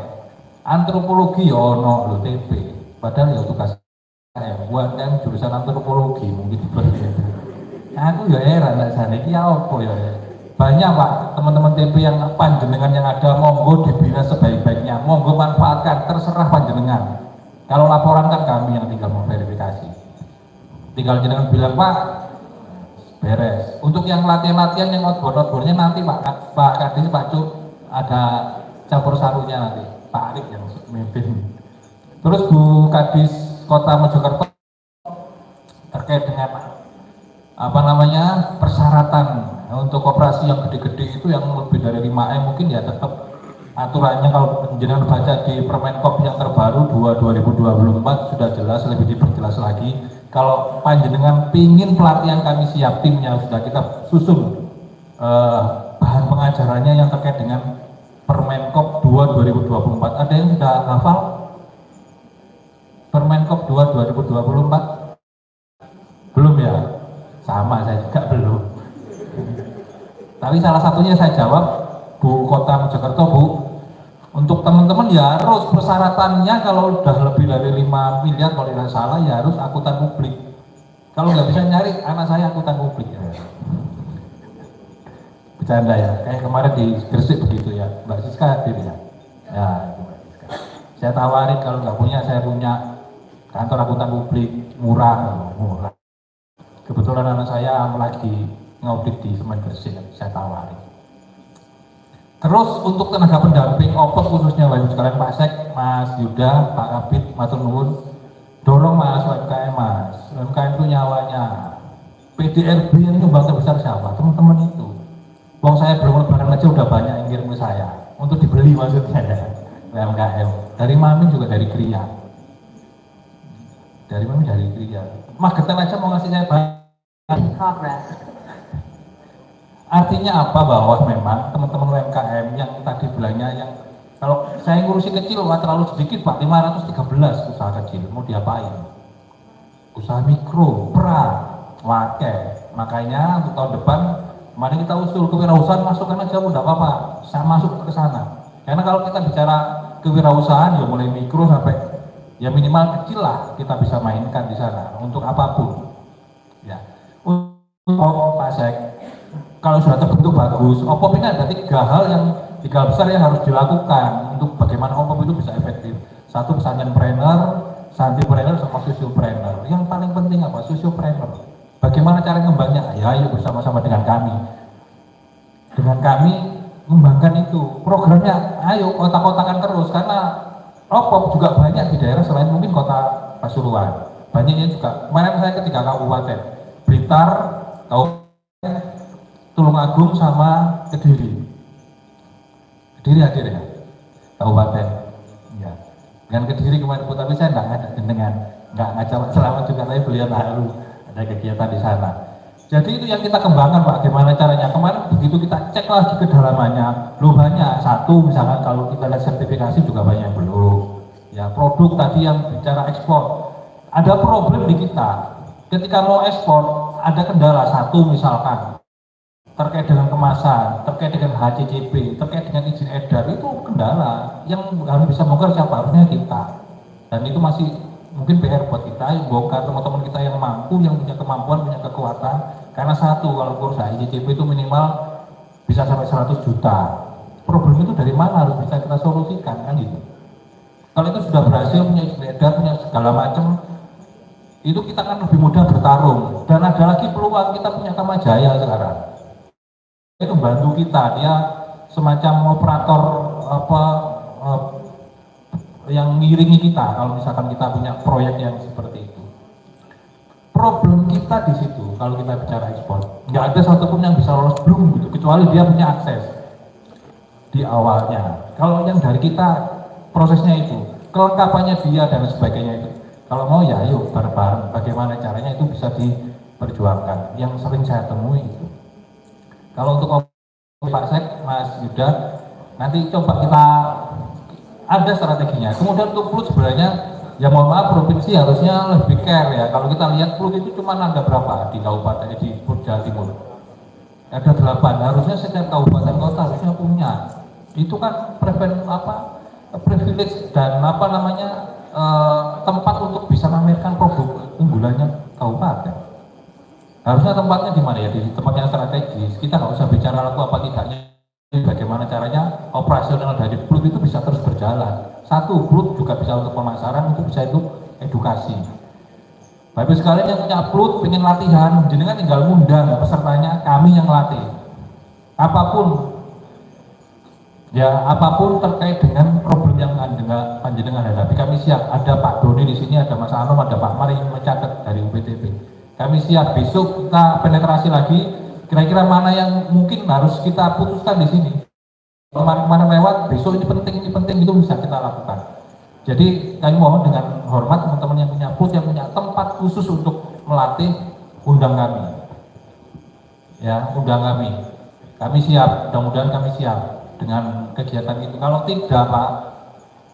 Antropologi ono loh TP. Padahal ya tugas saya buat kan jurusan antropologi mungkin berbeda. Aku ya heran lah sana ini apa ya. Banyak Pak teman-teman TP yang panjenengan yang ada, monggo dibina sebaik-baiknya, monggo manfaatkan, terserah panjenengan. Kalau laporan kan kami yang tinggal memverifikasi. Tinggal jenengan bilang Pak, beres. Untuk yang latihan-latihan yang outboard-outboardnya nanti Pak Kadis, Pak Cuk ada campur sarunya nanti. Pak Arif yang memimpin. Terus Bu Kadis Kota Mojokerto terkait dengan persyaratan untuk koperasi yang gede-gede itu yang lebih dari 5M mungkin ya tetap aturannya kalau jenengan baca di Permenkop yang terbaru 2024 sudah jelas, lebih diperjelas lagi. Kalau panjenengan pingin pelatihan kami siap, timnya sudah kita susun bahan pengajarannya yang terkait dengan Permenkop 2 2024. Ada yang sudah hafal Permenkop 2 2024? Belum ya? Sama, saya juga belum. Tapi salah satunya saya jawab, Bu Kota Mojokerto, Bu, untuk teman-teman ya harus persyaratannya kalau udah lebih dari 5 miliar kalau tidak salah ya harus akuntan publik. Kalau nggak bisa nyari anak saya akuntan publik ya. Bercanda ya, kayak kemarin di Gresik begitu ya, Mbak Siska hadir ya. Ya, itu Mbak Siska. Saya tawarin kalau nggak punya, saya punya kantor akuntan publik murah. Kebetulan anak saya lagi ngaudit di Semen Gresik, saya tawarin. Terus untuk tenaga pendamping OPOS khususnya Bapak sekalian Pak Sek, Mas Yuda, Pak Kabit, matur nuwun, dorong Mas UMKM Mas. UMKM itu nyawanya. PDRB yang nyumbang terbesar siapa? Teman-teman itu. Wong saya belum lebaran aja udah banyak yang kirim ke saya untuk dibeli maksudnya ya. UMKM. Dari Mami juga dari Kria. Dari mana? Dari Kria. Magetan aja mau ngasih saya In progress. Artinya apa? Bahwa memang teman-teman UMKM yang tadi bilangnya yang kalau saya ngurusi kecil wah terlalu sedikit Pak, 513 usaha kecil mau diapain? Usaha mikro, pra, wakil. Makanya untuk tahun depan mari kita usul kewirausahaan, masukkan aja udah apa-apa, saya masuk ke sana. Karena kalau kita bicara kewirausahaan ya mulai mikro sampai ya minimal kecil lah kita bisa mainkan di sana untuk apapun. Ya. Untuk Pak Sek, kalau sudah terbentuk bagus, OPOP ini ada 3 hal yang 3 besar yang harus dilakukan untuk bagaimana OPOP itu bisa efektif. Satu, pesantrenpreneur, santripreneur, sama sosiopreneur. Yang paling penting apa? Sosiopreneur. Bagaimana cara ngembangnya? Ya, ayo bersama-sama dengan kami. Dengan kami mengembangkan itu. Programnya, ayo kotak-kotakan terus karena OPOP juga banyak di daerah selain mungkin kota Pasuruan. Banyaknya juga. Kemarin saya ketika kabupaten Blitar, Kabupaten Tulungagung sama Kediri. Kediri hadir ya, kabupaten. Ya. Dengan Kediri kemarin pun, tapi saya nggak ngajak selamat juga, tapi beliau haru ada kegiatan di sana. Jadi itu yang kita kembangkan Pak, gimana caranya. Kemarin begitu kita cek lagi kedalamannya, belum banyak. Satu misalkan kalau kita lihat sertifikasi juga banyak yang belum. Ya produk tadi yang bicara ekspor, ada problem di kita. Ketika mau ekspor ada kendala satu misalkan terkait dengan kemasan, terkait dengan HCCP, terkait dengan izin edar, itu kendala yang harus bisa bongkar siapa? Harusnya kita. Dan itu masih mungkin PR buat kita yang bongkar, teman-teman kita yang mampu, yang punya kemampuan, punya kekuatan. Karena satu, kalau kursus HCCP itu minimal bisa sampai 100 juta. Problem itu dari mana harus bisa kita solusikan kan gitu. Kalau itu sudah berhasil punya izin edar, punya segala macam, itu kita kan lebih mudah bertarung. Dan ada lagi peluang kita punya Kamajaya sekarang. Itu membantu kita, dia semacam operator yang mengiringi kita kalau misalkan kita punya proyek yang seperti itu. Problem kita di situ kalau kita bicara ekspor, nggak ada satupun yang bisa lolos belum gitu, kecuali dia punya akses di awalnya. Kalau yang dari kita prosesnya itu, kelengkapannya dia dan sebagainya itu. Kalau mau ya ayo bareng-bareng, bagaimana caranya itu bisa diperjuangkan. Yang sering saya temui itu. Kalau untuk Pak Sek, Mas Yuda, nanti coba kita ada strateginya. Kemudian untuk PLUT sebenarnya, ya mohon maaf provinsi harusnya lebih care ya. Kalau kita lihat PLUT itu cuma ada berapa di kabupaten di Jawa Timur? Ada 8. Harusnya setiap kabupaten kota harusnya punya. Itu kan privilege dan tempat untuk bisa memamerkan produk unggulannya kabupaten. Harusnya tempatnya di mana ya? Di tempat yang strategis. Kita nggak usah bicara laku apa tidaknya. Bagaimana caranya operasional dari PLUT itu bisa terus berjalan. Satu, PLUT juga bisa untuk pemasaran, itu bisa itu edukasi. Bapak sekalian yang punya PLUT, pengen latihan, jenengan tinggal ngundang pesertanya, kami yang latih. Apapun terkait dengan problem yang panjenengan hadapi, kami siap. Ada Pak Doni di sini, ada Mas Anom, ada Pak Mari yang mencatat dari UPTP. Kami siap, besok kita penetrasi lagi, kira-kira mana yang mungkin harus kita putuskan di sini. Kemarin lewat, besok ini penting, itu bisa kita lakukan. Jadi kami mohon dengan hormat teman-teman yang punya PLUT, yang punya tempat khusus untuk melatih, undang kami. Ya, undang kami. Kami siap, mudah-mudahan kami siap dengan kegiatan itu. Kalau tidak Pak,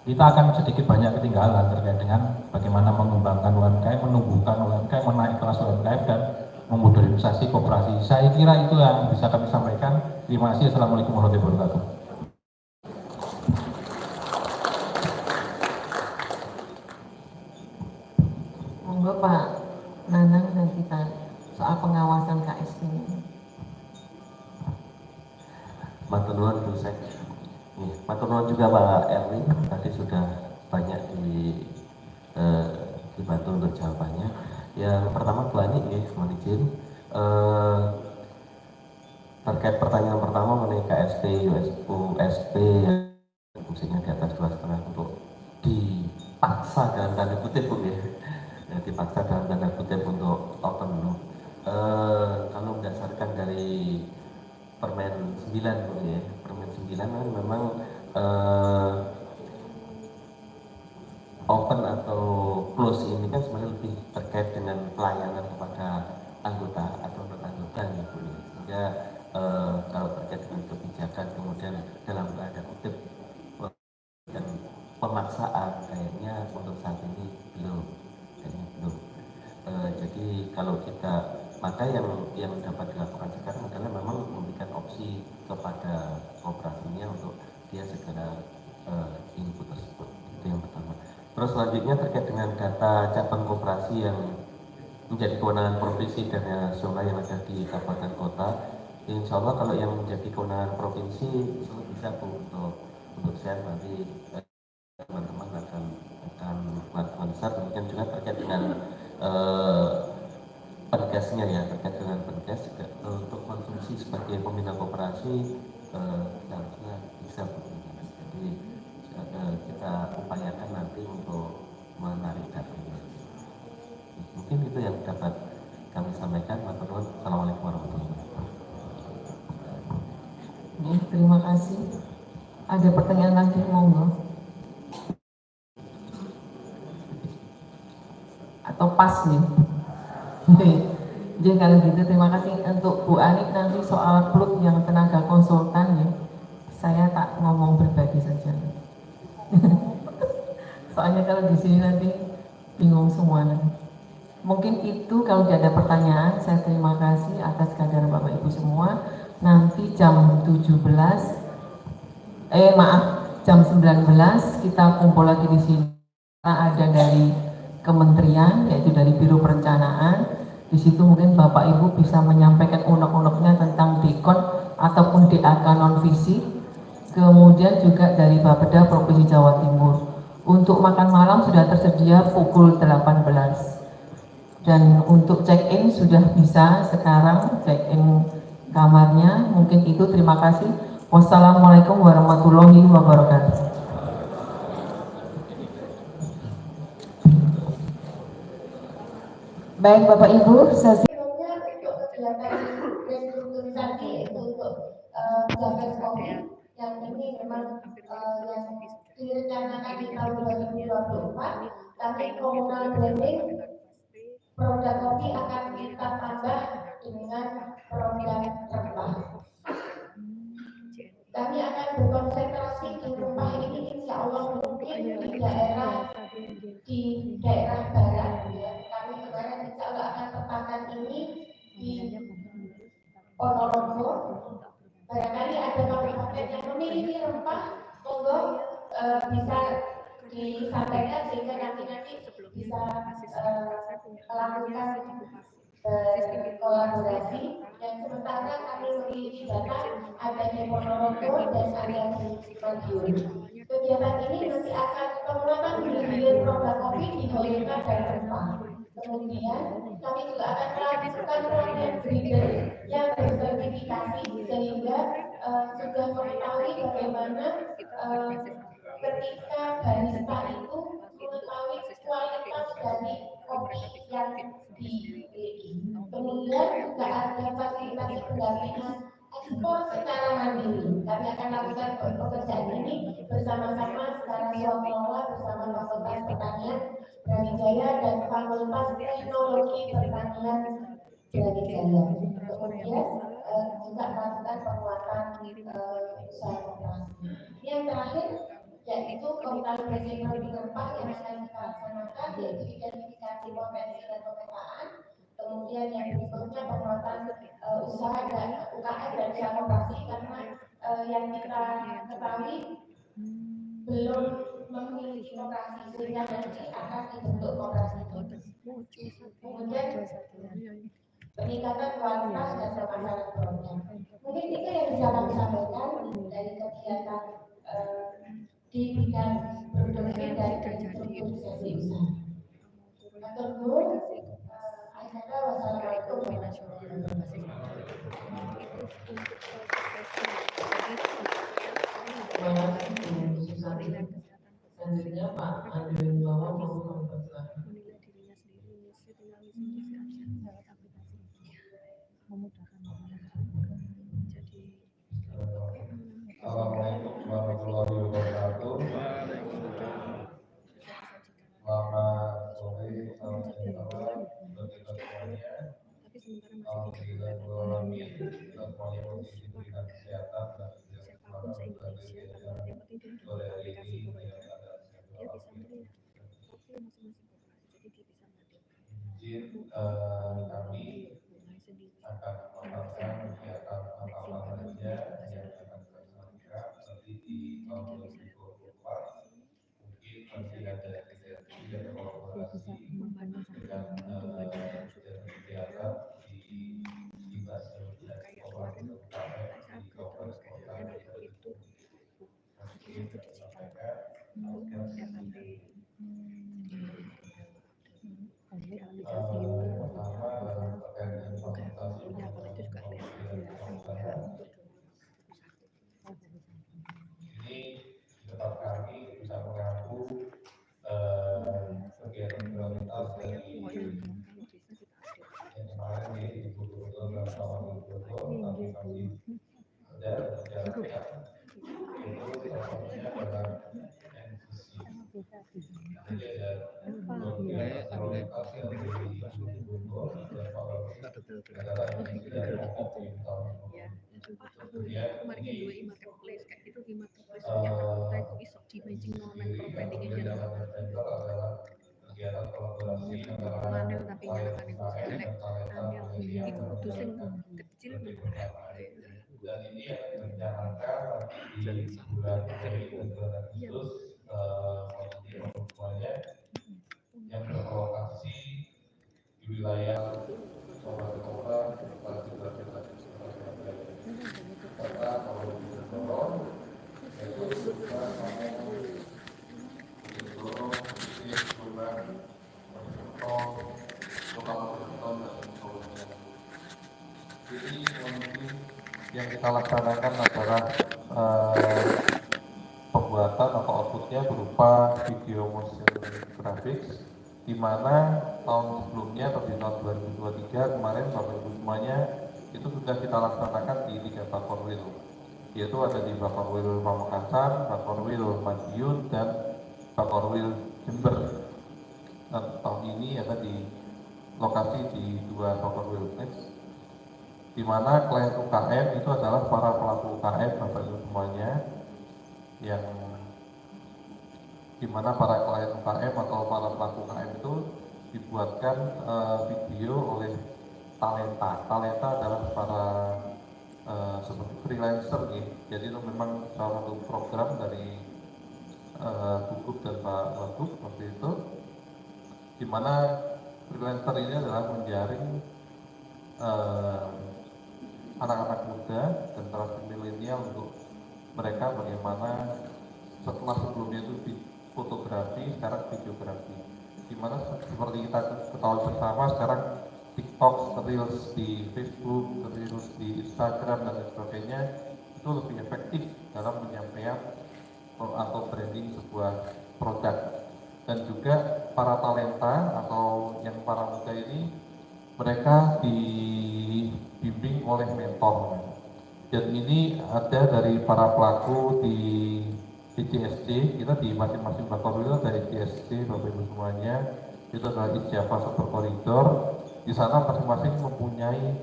kita akan sedikit banyak ketinggalan terkait dengan bagaimana mengembangkan UMKM, menumbuhkan UMKM, menaik kelas UMKM dan memodernisasi koperasi. Saya kira itu yang bisa kami sampaikan. Terima kasih. Assalamualaikum warahmatullahi wabarakatuh. Monggo Pak Nanang dan kita soal pengawasan KSP ini. Matur nuwun Bu Sek. Matur nuwun juga Pak Erwin, tadi sudah banyak dibantu untuk jawabannya. Yang pertama Bu Ani, mohon izin terkait pertanyaan pertama mengenai KSP, USP yang fungsinya di atas 2,5 untuk dipaksa dalam tanda kutip Bu ya, dipaksa dalam tanda kutip untuk otonom. Kalau berdasarkan dari Permen 9 ya, Permen 9 kan memang open atau close ini kan sebenarnya lebih terkait dengan pelayanan kepada anggota atau non-anggota gitu. Sehingga kalau terkait dengan kebijakan kemudian dalam tanda kutip dan pemaksaan kayaknya untuk saat ini belum. Jadi kalau kita maka yang dapat dilakukan sekarang adalah memang memberikan opsi kepada kooperasinya untuk dia segera input tersebut. Itu yang pertama. Terus selanjutnya terkait dengan data cabang koperasi yang menjadi kewenangan provinsi dan nasional yang ada di kabupaten kota. Insya Allah kalau yang menjadi kewenangan provinsi itu bisa Bu untuk share nanti teman-teman akan melakukan besar. Demikian juga terkait dengan penkesnya ya, terkait dengan penkes juga untuk konsumsi sebagai pembina koperasi seharusnya bisa Bu. Jadi kita upayakan nanti untuk menarik datanya. Mungkin itu yang dapat kami sampaikan. Assalamualaikum warahmatullahi wabarakatuh. Terima kasih. Ada pertanyaan lagi, monggo. Atau pas nih. Jadi kalau gitu terima kasih untuk Bu Ani. Nanti soal klub yang tenaga konsultan ya, saya tak ngomong berbagi saja. Soalnya kalau di sini nanti bingung semua nanti. Mungkin itu kalau tidak ada pertanyaan, saya terima kasih atas kehadiran Bapak Ibu semua. Nanti jam 19 kita kumpul lagi di sini. Ada dari kementerian, yaitu dari Biro Perencanaan. Di situ mungkin Bapak Ibu bisa menyampaikan unek-uneknya tentang DKON ataupun DAK non fisik. Kemudian juga dari Bapeda Provinsi Jawa Timur. Untuk makan malam sudah tersedia pukul 18. Dan untuk check-in sudah bisa sekarang, check-in kamarnya. Mungkin itu, terima kasih. Wassalamualaikum warahmatullahi wabarakatuh. Baik Bapak Ibu, sesi untuk kegiatan restrukturisasi itu untuk Jabar Covid yang ini memang yang direncanakan di tahun 2024, tapi komunal branding produk kopi akan kita tambah dengan produk rempah. Kami akan berkonsentrasi di rempah ini insya Allah mungkin di daerah barat ya. Kami kemarin insya Allah akan tempatkan ini di Ponorogo. Barangkali ada kabupaten yang memiliki rempah, monggo bisa disampaikan sehingga nanti bisa melakukan kolaborasi. Dan sementara kami memiliki data ada di Ponorogo dan ada di Madiun. Kegiatan ini nanti akan penguatan hilir produk kopi di Horeca dan rempah. Kemudian kami juga akan melakukan pelatihan breeder yang bersertifikasi sehingga sudah mengetahui bagaimana ketika barista itu mengetahui kualitas dari kopi yang dimiliki. Kemudian juga ada fasilitasi pendampingan ekspor secara mandiri. Kami akan lakukan pekerjaan ini bersama-sama secara swasta bersama Fakultas Pertanian Brawijaya dan Fakultas Teknologi Pertanian Brawijaya. Kemudian juga melakukan penguatan usaha koperasi. Yang terakhir yaitu komunitas branding produk rempah yang akan kita laksanakan, yaitu identifikasi potensi dan pemetaan. Kemudian yang berikutnya penguatan usaha dan UKM dan usaha koperasi, karena yang kita ketahui belum memiliki koperasi sehingga nanti akan dibentuk koperasi. Kemudian peningkatan kualitas dan pemasaran produk. Mungkin itu yang bisa kami sampaikan dari kegiatan di bidang produksi dan strukturisasi usaha. Wassalamualaikum warahmatullahi wabarakatuh. Selanjutnya Pak Andrew Bawa mau Assalamualaikum warahmatullahi wabarakatuh. Selamat sore, salam sejahtera. izin kami akan memaparkan kegiatan apa saja yang akan dilaksanakan nanti di tahun 2024. Mungkin nanti ada kegiatan kolaborasi dengan kegiatan di dinas dan pembangunan UKM di kabupaten kota itu. Mungkin sampaikan pertama terkait dengan implementasi ini tetap kami bisa mengaku kegiatan prioritas dari yang kemarin di betul-betul dan tahun betul-betul tapi masih ada berjalan itu salah satunya adalah NCC. Jadi ada prioritas yang dibutuhkan dan adalah NCC dan pokok di tahun kemudian ini adalah kegiatan kolaborasi antara dan ini yang direncanakan di bulan Mei dan bulan Agustus semuanya yang berlokasi di wilayah Kabupaten Kota serta Kabupaten Dorong yaitu Jadi yang kita laksanakan adalah pembuatan atau outputnya berupa video motion graphics, di mana tahun sebelumnya atau di tahun 2023 kemarin Bapak Ibu semuanya itu sudah kita laksanakan di 3 Bakorwil, yaitu ada di Bakorwil Pamekasan, Bakorwil Madiun, dan Bakorwil Jember. Dan tahun ini ada di lokasi di 2 Bakorwil Next, di mana klien UKM itu adalah para pelaku UKM Bapak Ibu semuanya, yang di mana para klien UKM atau para pelaku UKM itu dibuatkan video oleh talenta. Talenta adalah para seperti freelancer gitu. Jadi itu memang salah satu program dari Gugup dan Pak Wagub seperti itu, di mana freelancer ini adalah menjaring anak-anak muda dan generasi milenial untuk mereka bagaimana setelah sebelumnya itu fotografi, sekarang videografi. Dimana seperti kita ketahui bersama sekarang TikTok, Reels di Facebook, Reels di Instagram dan sebagainya itu lebih efektif dalam menyampaikan atau branding sebuah produk. Dan juga para talenta atau yang para muda ini mereka dibimbing oleh mentor. Dan ini ada dari para pelaku di ICSC, kita di masing-masing Bakorwil dari ICSC Bapak Ibu semuanya, itu adalah Ijazah Super Koridor. Di sana masing-masing mempunyai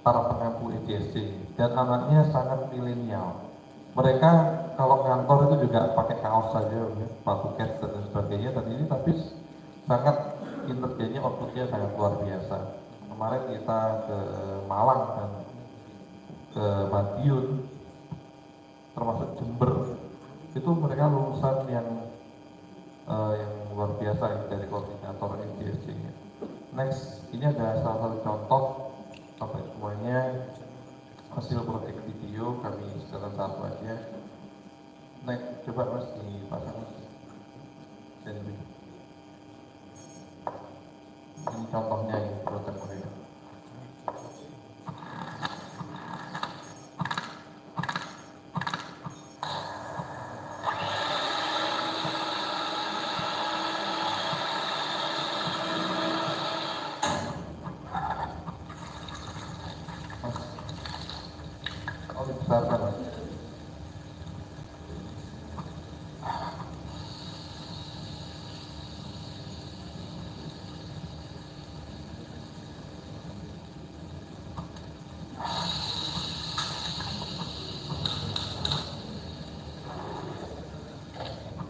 para pengampu ICSC, dan anaknya sangat milenial. Mereka kalau kantor itu juga pakai kaos saja, sepatu cats dan sebagainya, dan ini tapi sangat kinerjanya, outputnya sangat luar biasa. Kemarin kita ke Malang dan ke Madiun, termasuk Jember, itu mereka lulusan yang luar biasa dari koordinator ICSC. Next, ini ada salah satu contoh apa semuanya hasil proyek video kami secara satu aja. Next, coba Mas dipasang sendiri. Ini contohnya ini proyek mereka.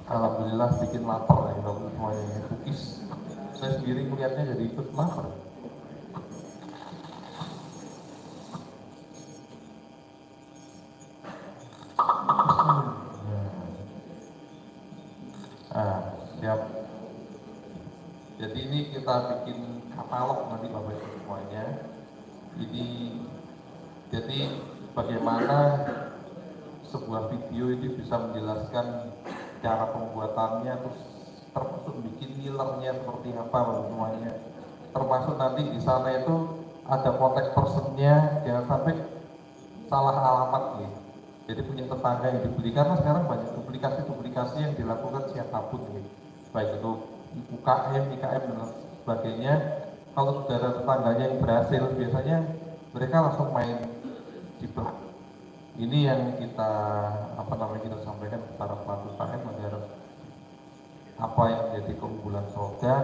Alhamdulillah bikin lapar ya, semuanya cookies. Saya sendiri melihatnya jadi ikut lapar. Nah, siap. Jadi ini kita bikin katalog nanti Bapak Ibu semuanya. Ini jadi bagaimana sebuah video ini bisa menjelaskan cara pembuatannya, terus termasuk bikin nilainya seperti apa semuanya. Termasuk nanti di sana itu ada kontak personnya, jangan sampai salah alamat nih. Jadi punya tetangga yang dibeli, karena sekarang banyak duplikasi yang dilakukan siapapun nih. Baik itu UKM, IKM dan sebagainya. Kalau sudah ada tetangganya yang berhasil, biasanya mereka langsung main jiplak. Ini yang kita kita sampaikan kepada pelaku UKM agar apa yang menjadi keunggulan produk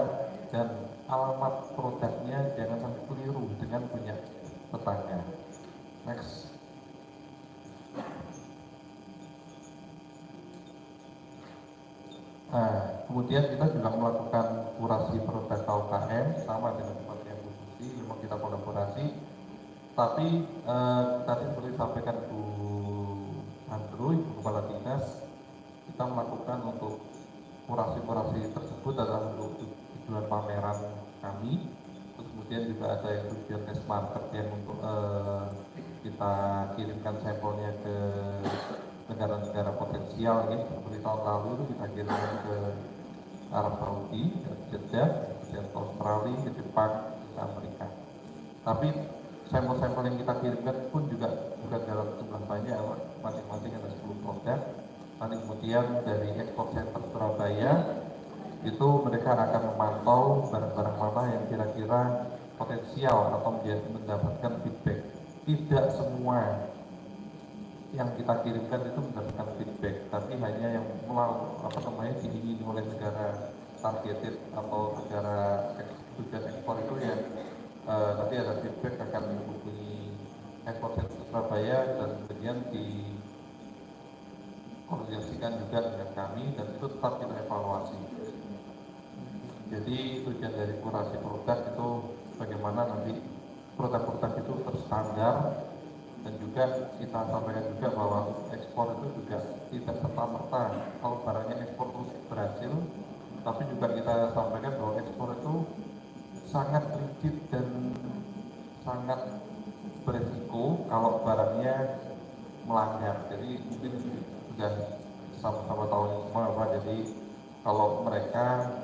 dan alamat produknya jangan sampai keliru dengan punya tetangga. Next. Nah, kemudian kita juga melakukan kurasi produk UKM sama dengan Kementerian Khususi, memang kita kolaborasi. Tapi tadi seperti disampaikan Bu Andrew, Ibu Kepala Dinas, kita melakukan untuk kurasi-kurasi tersebut adalah untuk tujuan pameran kami. Terus kemudian juga ada yang tujuan test market yang untuk kita kirimkan sampelnya ke negara-negara potensial ya, seperti tahun lalu itu kita kirimkan ke Arab Saudi, ke Jeddah, ke Australia, ke Jepang, ke Amerika. Tapi sampel-sampel yang kita kirimkan pun juga bukan dalam jumlah banyak, masing-masing ada 10 produk. Nanti kemudian dari Export Center Surabaya itu mereka akan memantau barang-barang mana yang kira-kira potensial atau mendapatkan feedback. Tidak semua yang kita kirimkan itu mendapatkan feedback, tapi hanya yang diingini oleh negara targeted atau negara tujuan ekspor itu yang nanti ada feedback akan menghubungi Export Center Surabaya dan kemudian dikoordinasikan juga dengan kami dan itu tetap kita evaluasi. Jadi tujuan dari kurasi produk itu bagaimana nanti produk-produk itu terstandar. Dan juga kita sampaikan juga bahwa ekspor itu juga tidak serta-merta kalau barangnya ekspor terus berhasil, tapi juga kita sampaikan bahwa ekspor itu sangat rigid dan sangat berisiko kalau barangnya melanggar. Jadi mungkin sudah sama-sama tahu semua apa. Jadi kalau mereka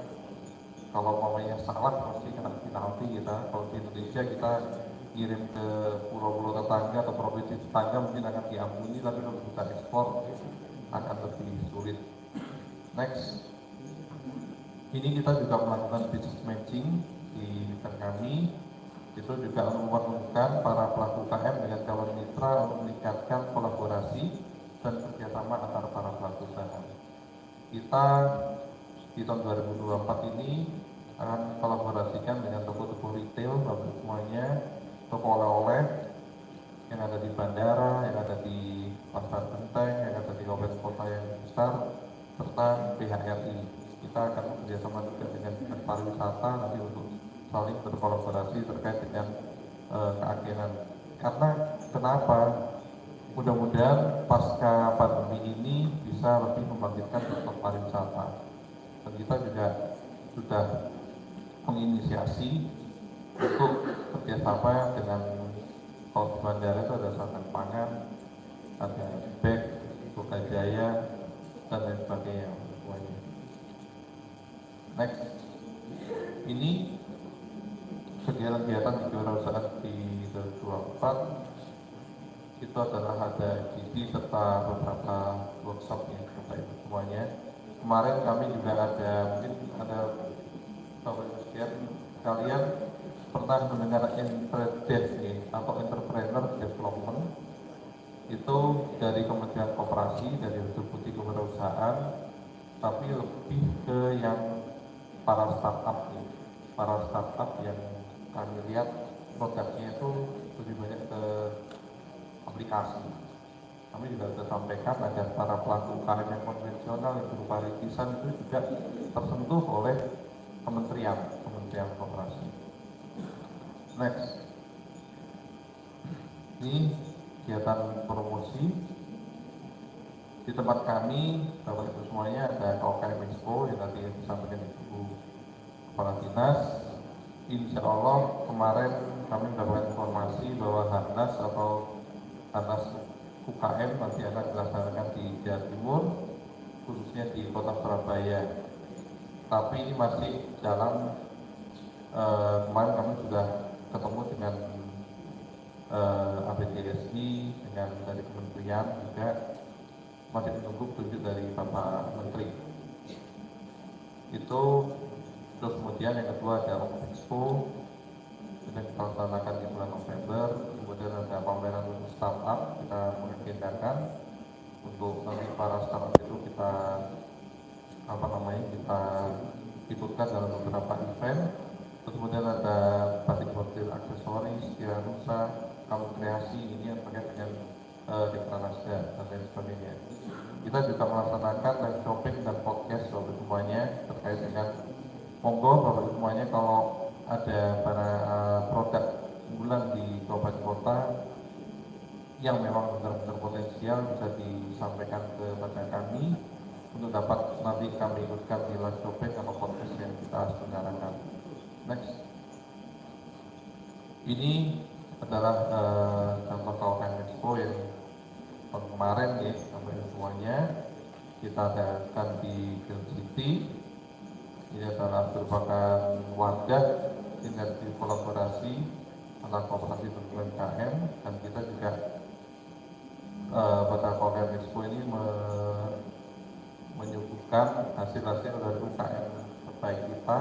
mamanya salah pasti kena penalti kita. Kalau di Indonesia kita kirim ke pulau-pulau tetangga atau provinsi tetangga mungkin akan diampuni, tapi kalau kita ekspor akan lebih sulit. Next, ini kita juga melakukan business matching di event kami. Itu juga mempertemukan para pelaku UKM dengan calon mitra untuk meningkatkan kolaborasi dan kerjasama antara para pelaku usaha. Kita di tahun 2024 ini akan kolaborasikan dengan toko-toko retail bagi semuanya, toko oleh-oleh yang ada di bandara, yang ada di pasar Genteng, yang ada di kabupaten kota yang besar, serta PHRI. Kita akan bekerjasama juga dengan pariwisata nanti untuk saling berkolaborasi terkait dengan keagenan. Karena kenapa? Mudah-mudahan pasca pandemi ini bisa lebih membangkitkan sektor pariwisata. Dan kita juga sudah menginisiasi untuk kerjasama dengan kalau di bandara itu ada Satan Pangan, ada Bek, Kota Jaya, dan lain sebagainya semuanya. Next, ini kegiatan-kegiatan di kewirausahaan di 2024 itu adalah ada gizi serta beberapa workshop ya Bapak Ibu semuanya. Kemarin kami juga ada, mungkin ada Bapak Ibu sekalian pernah mendengar Intradev atau Entrepreneur Development, itu dari Kementerian Koperasi, dari Deputi Kewirausahaan, tapi lebih ke yang para startup yang kami lihat produknya itu lebih banyak ke kami juga sudah sampaikan agar para pelaku UKM yang konvensional yang berupa rintisan itu juga tersentuh oleh Kementerian Koperasi. Next, ini kegiatan promosi di tempat kami, Bapak Ibu semuanya ada KOKM Expo yang tadi disampaikan Ibu Kepala Dinas. Insya Allah kemarin kami mendapatkan informasi bahwa Harnas atau Harnas UKM nanti akan dilaksanakan di Jawa Timur, khususnya di Kota Surabaya. Tapi ini masih jalan. Kemarin kami sudah ketemu dengan APDSI, dengan dari Kementerian juga masih menunggu petunjuk dari Bapak Menteri. Itu terus kemudian yang kedua ada Expo yang kita laksanakan di bulan November, kemudian ada pameran startup kita mengagendakan untuk nanti para startup itu kita kita ikutkan dalam beberapa event. Terus kemudian ada batik bordil aksesoris, Nusa, kamu kreasi ini yang terkait dengan Dekranasda dan lain sebagainya. Kita juga melaksanakan live shopping dan podcast Bapak semuanya terkait dengan monggo Bapak semuanya kalau ada para produk unggulan di kabupaten kota yang memang benar-benar potensial bisa disampaikan kepada kami untuk dapat nanti kami ikutkan di live shopping atau podcast yang kita selenggarakan. Next, ini adalah contoh KOKM Expo yang tahun kemarin ya sampai semuanya kita adakan di Green City. Ini adalah merupakan wadah sinergi kolaborasi antara koperasi dan UMKM, dan kita juga pada KOKM Expo ini menyuguhkan hasil-hasil dari UKM terbaik kita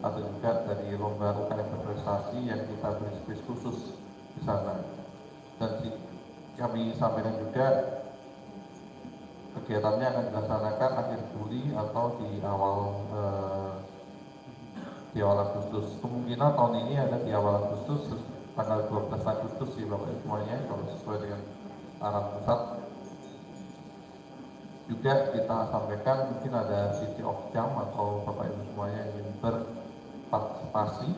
atau juga dari lomba UKM berprestasi yang kita beri space khusus di sana. Dan kami sampaikan juga kegiatannya akan dilaksanakan akhir Juli atau di awal Agustus. Kemungkinan tahun ini ada di awal Agustus, tanggal 12 Agustus sih Bapak Ibu semuanya kalau sesuai dengan arahan pusat. Juga kita sampaikan mungkin ada City of Jam atau Bapak Ibu semuanya yang ingin berpartisipasi.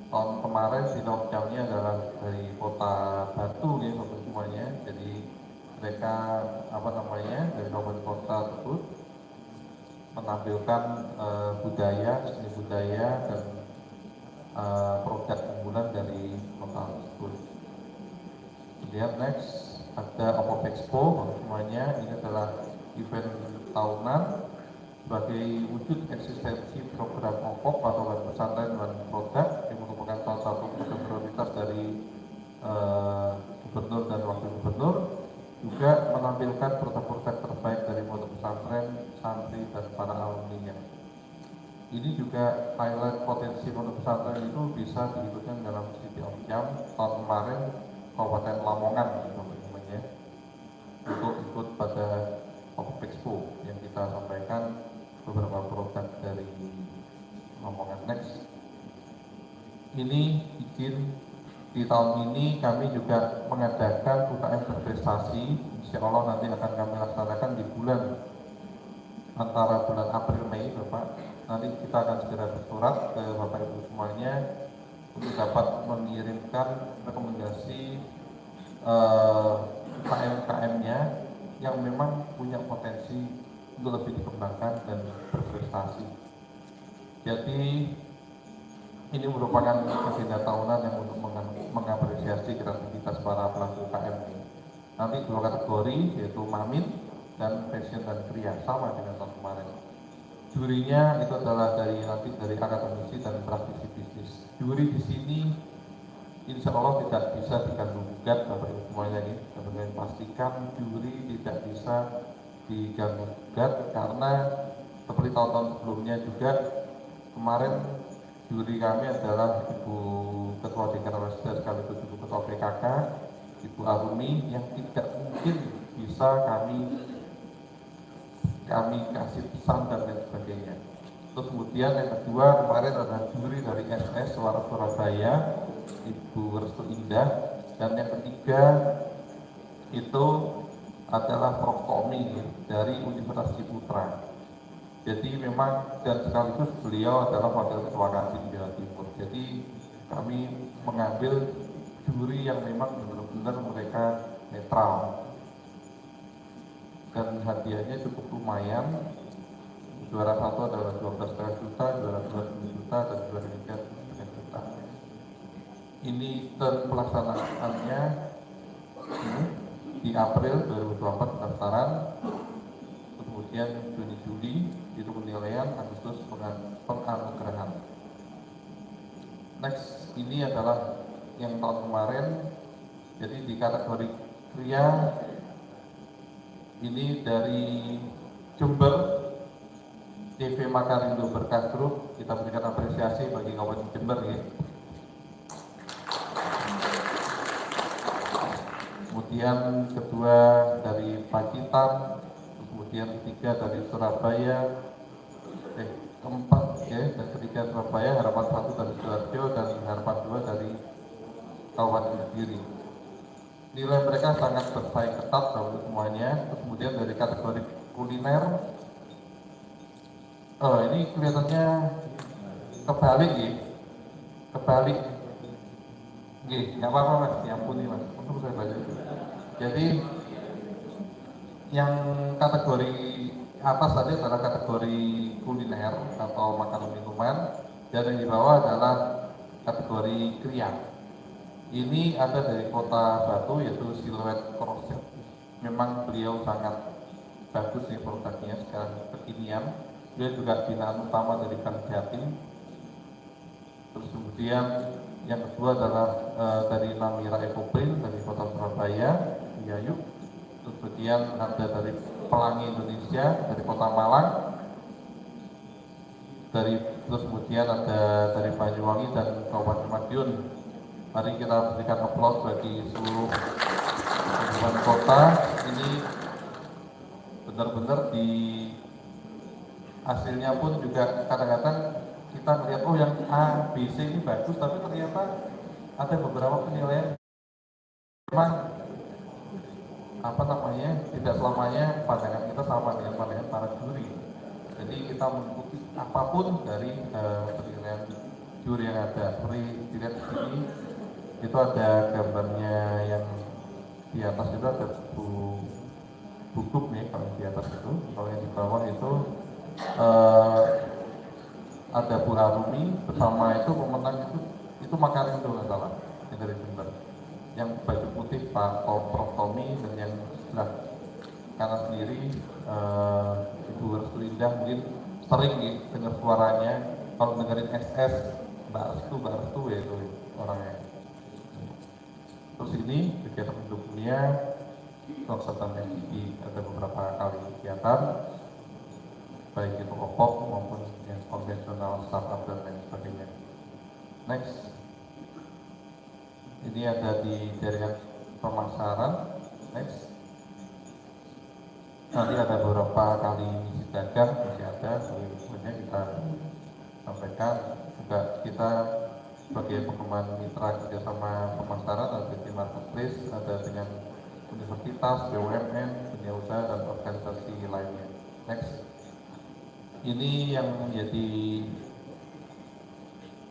Tahun kemarin City of Jam-nya adalah dari Kota Batu ya Bapak Ibu semuanya. Jadi mereka dari kabupaten kota tersebut menampilkan seni budaya dan produk unggulan dari kota tersebut. Kemudian next ada Opop Expo semuanya. Ini adalah event tahunan sebagai wujud eksistensi program Opop atau Wan Pesantren Wan Produk yang merupakan salah satu program prioritas dari gubernur dan wakil gubernur, juga menampilkan produk-produk terbaik dari pondok pesantren, santri, dan para alumninya. Ini juga highlight potensi pondok pesantren itu bisa diikutkan dalam City of Jam tahun kemarin Kabupaten Lamongan namanya untuk ikut pada Opop Expo yang kita sampaikan beberapa produk dari Lamongan. Next, ini izin di tahun ini kami juga mengadakan UKM berprestasi. Insya Allah nanti akan kami laksanakan di antara bulan April Mei Bapak. Nanti kita akan segera bersurat ke Bapak Ibu semuanya untuk dapat mengirimkan rekomendasi UKM-UKM-nya yang memang punya potensi untuk lebih dikembangkan dan berprestasi. Jadi ini merupakan agenda tahunan yang untuk mengapresiasi kreativitas para pelaku UKM ini. Nanti dua kategori yaitu Mamin dan Fashion dan Kria, sama dengan tahun kemarin. Jurinya itu adalah dari akademisi dan praktisi bisnis. Juri di sini insya Allah tidak bisa diganggu-gugat Bapak Ibu semuanya ini. Dengan pastikan juri tidak bisa diganggu-gugat karena seperti tahun-tahun sebelumnya juga kemarin juri kami adalah Ibu Ketua Dekranasda sekaligus Ibu Ketua PKK, Ibu Arumi, yang tidak mungkin bisa kami kasih pesan dan lain sebagainya. Terus kemudian yang kedua kemarin ada juri dari SS Suara Surabaya, Ibu Restu Indah, dan yang ketiga itu adalah Prof. Tommy dari Universitas Ciputra. Jadi memang dan sekaligus beliau adalah wakil ketua Kadin Jawa Timur. Jadi kami mengambil juri yang memang benar-benar mereka netral. Dan hadiahnya cukup lumayan. Juara 1 adalah 12,5 juta, juara 2 10 juta, dan juara 3 10 juta. Ini pelaksanaannya di April 2024 pendaftaran, kemudian Juni-Juli itu penilaian, Agustus penganugerahan. Next, ini adalah yang tahun kemarin, jadi di kategori pria ini dari Jember, TV Makarindo Berkah Group, kita berikan apresiasi bagi kawan Jember ya. Kemudian kedua dari Pacitan, kemudian ketiga dari Surabaya, keempat ya, dan ketiga Surabaya, harapan 1 dari Sidoarjo, dan harapan 2 dari Kabupaten Kediri. Nilai mereka sangat bersaing ketat dalam semuanya. Kemudian dari kategori kuliner, ini kelihatannya kebalik ya, kebalik. Nggak apa-apa mas, diampuni mas, untuk saya baca itu. Jadi yang kategori atas tadi adalah kategori kuliner atau makanan minuman, dan yang di bawah adalah kategori kriya. Ini ada dari Kota Batu, yaitu Siluet Crosset. Memang beliau sangat bagus nih produknya sekarang kekinian. Dia juga binaan utama dari Bank Jatim. Terus kemudian yang kedua adalah dari Namira Ekoprint dari Kota Surabaya, Yayu. Terus kemudian ada dari Pelangi Indonesia dari Kota Malang. Terus kemudian ada dari Banyuwangi dan Kabupaten Madiun. Mari kita berikan aplaus bagi seluruh kabupaten kota. Ini benar-benar di hasilnya pun juga kadang-kadang kita melihat oh yang A, B, C ini bagus, tapi ternyata ada beberapa penilaian memang tidak selamanya pandangan kita sama dengan pandangan para juri. Jadi kita mengikuti apapun dari penilaian juri yang ada. Seperti dilihat di sini itu ada gambarnya yang di atas itu ada buku nih, kalau di atas itu, kalau yang di bawah itu ada Bu Arumi bersama itu pemenang itu Makarindo nggak salah yang dari Jember, yang baju putih Pak Prof. Tommy, dan yang sebelah kanan sendiri Ibu Restu Indah. Mungkin sering ya dengar suaranya kalau dengerin SS Mbak Restu ya itu orangnya. Terus ini kegiatan pendukungnya Loksatan MCI ada beberapa kali kegiatan, baik itu OPOP maupun yang konvensional, startup dan lain sebagainya. Next, ini ada di jaringan pemasaran. Next, nanti ada beberapa kali misi dagang masih ada, sebenarnya kita sampaikan juga kita sebagai pengembangan mitra kerjasama pemasaran ada di marketplace, ada dengan universitas, BUMN, dunia usaha dan organisasi lainnya. Next. Ini yang menjadi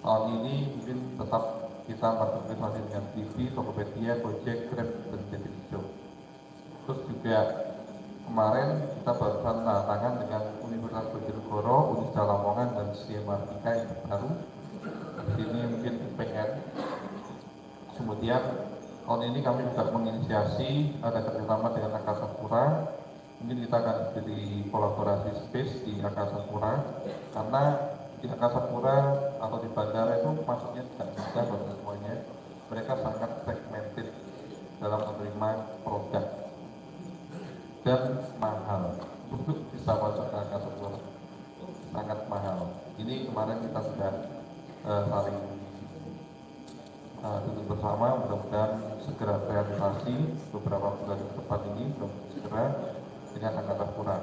tahun ini mungkin tetap kita marketplace masih dengan TV, Tokopedia, Gojek, Grab, dan Jadi Hijau. Terus juga kemarin kita barusan tangan dengan Universitas Bojonegoro, Unisda Lamongan, dan Siamartika yang baru. Di sini mungkin pengen. Kemudian tahun ini kami juga menginisiasi ada kerjasama dengan Angkasa Pura. Mungkin kita akan jadi kolaborasi space di Angkasa Pura, karena di Angkasa Pura atau di bandara itu masuknya tidak mudah bagi semuanya. Mereka sangat segmented dalam menerima produk dan mahal untuk bisa masuk ke Angkasa Pura, sangat mahal. Ini kemarin kita sudah saling duduk bersama, mudah-mudahan segera realisasi beberapa bulan ke depan ini, segera dengan Angkasa Pura.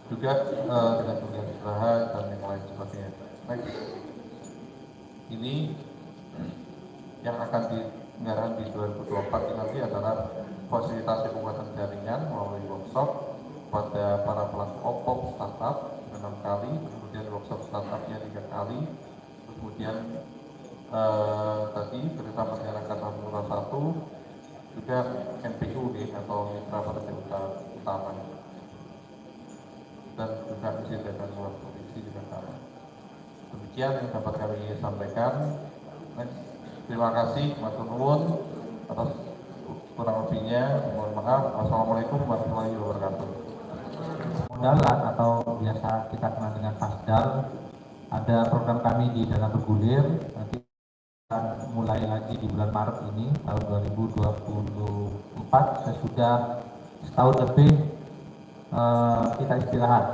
Juga dengan dunia usaha dan yang lain sebagainya. Next, ini yang akan anggaran di 2024 ini nanti adalah fasilitasi penguatan jaringan melalui workshop pada para pelaku OPOP startup 6 kali, kemudian workshop startupnya 3 kali, kemudian tadi kereta masyarakat Hamura 1 juga MPU nih atau mitra pekerja utama dan juga izin dengan luar provinsi juga sama. Demikian yang dapat kami sampaikan. Next. Terima kasih Mas Nuwun atas kurang lebihnya. Mohon maaf. Wassalamualaikum warahmatullahi wabarakatuh. Dalan atau biasa kita kenal dengan Pasdal, ada program kami di Dana Bergulir, nanti akan mulai lagi di bulan Maret ini tahun 2024, sesudah setahun lebih kita istirahat.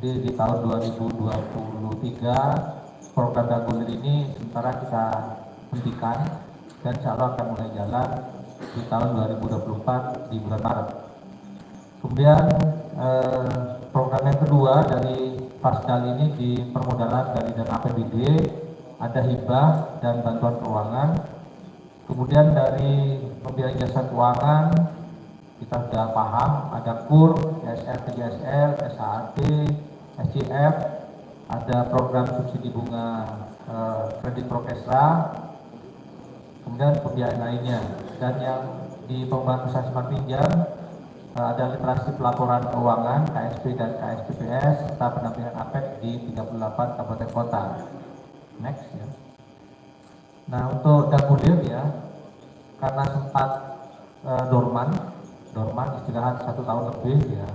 Jadi di tahun 2023 program Dana Bergulir ini sementara kita hentikan dan insya Allah akan mulai jalan di tahun 2024 di bulan Maret. Kemudian program yang kedua dari Pasdal ini di permodalan dari dana APBD, ada hibah dan bantuan keuangan. Kemudian dari pembiayaan jasa keuangan kita sudah paham, ada KUR, SR, TGSR, SHAT, SCF, ada program subsidi bunga kredit Prokesra, kemudian pembiayaan lainnya. Dan yang di pengembangan usaha simpan pinjam ada literasi pelaporan keuangan KSP dan KSPPS serta pendampingan APEK di 38 kabupaten kota. Next ya. Nah untuk Dagulir ya, karena sempat dorman istirahat 1 tahun lebih ya.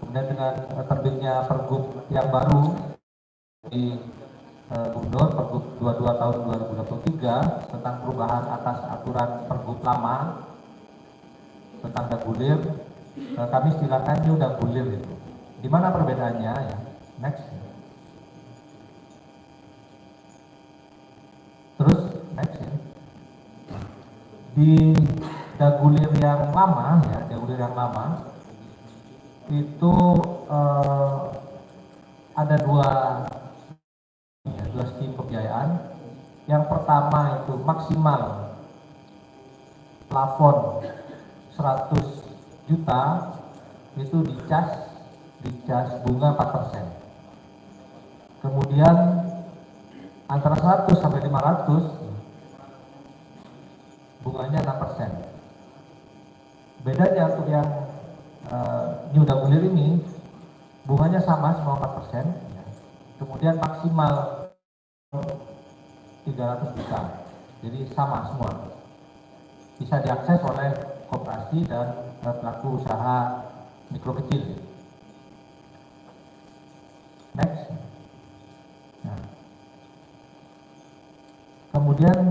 Kemudian dengan terbitnya Pergub yang baru di Gubernur Pergub 22 tahun 2023 tentang perubahan atas aturan Pergub lama tentang Dagulir, kami istilahkan new Dagulir itu. Di mana perbedaannya ya? Next. Terus next ya. Di Dagulir yang lama ya, Dagulir yang lama itu ada dua scheme pembiayaan. Yang pertama itu maksimal plafon 100 juta itu dicas bunga 4%. Kemudian antara 100 sampai 500 bunganya 6%. Bedanya untuk yang New Dagulir ini bunganya sama semua 4%. Kemudian maksimal 300 juta. Jadi sama semua. Bisa diakses oleh koperasi dan pelaku usaha mikro kecil. Next. Nah. Kemudian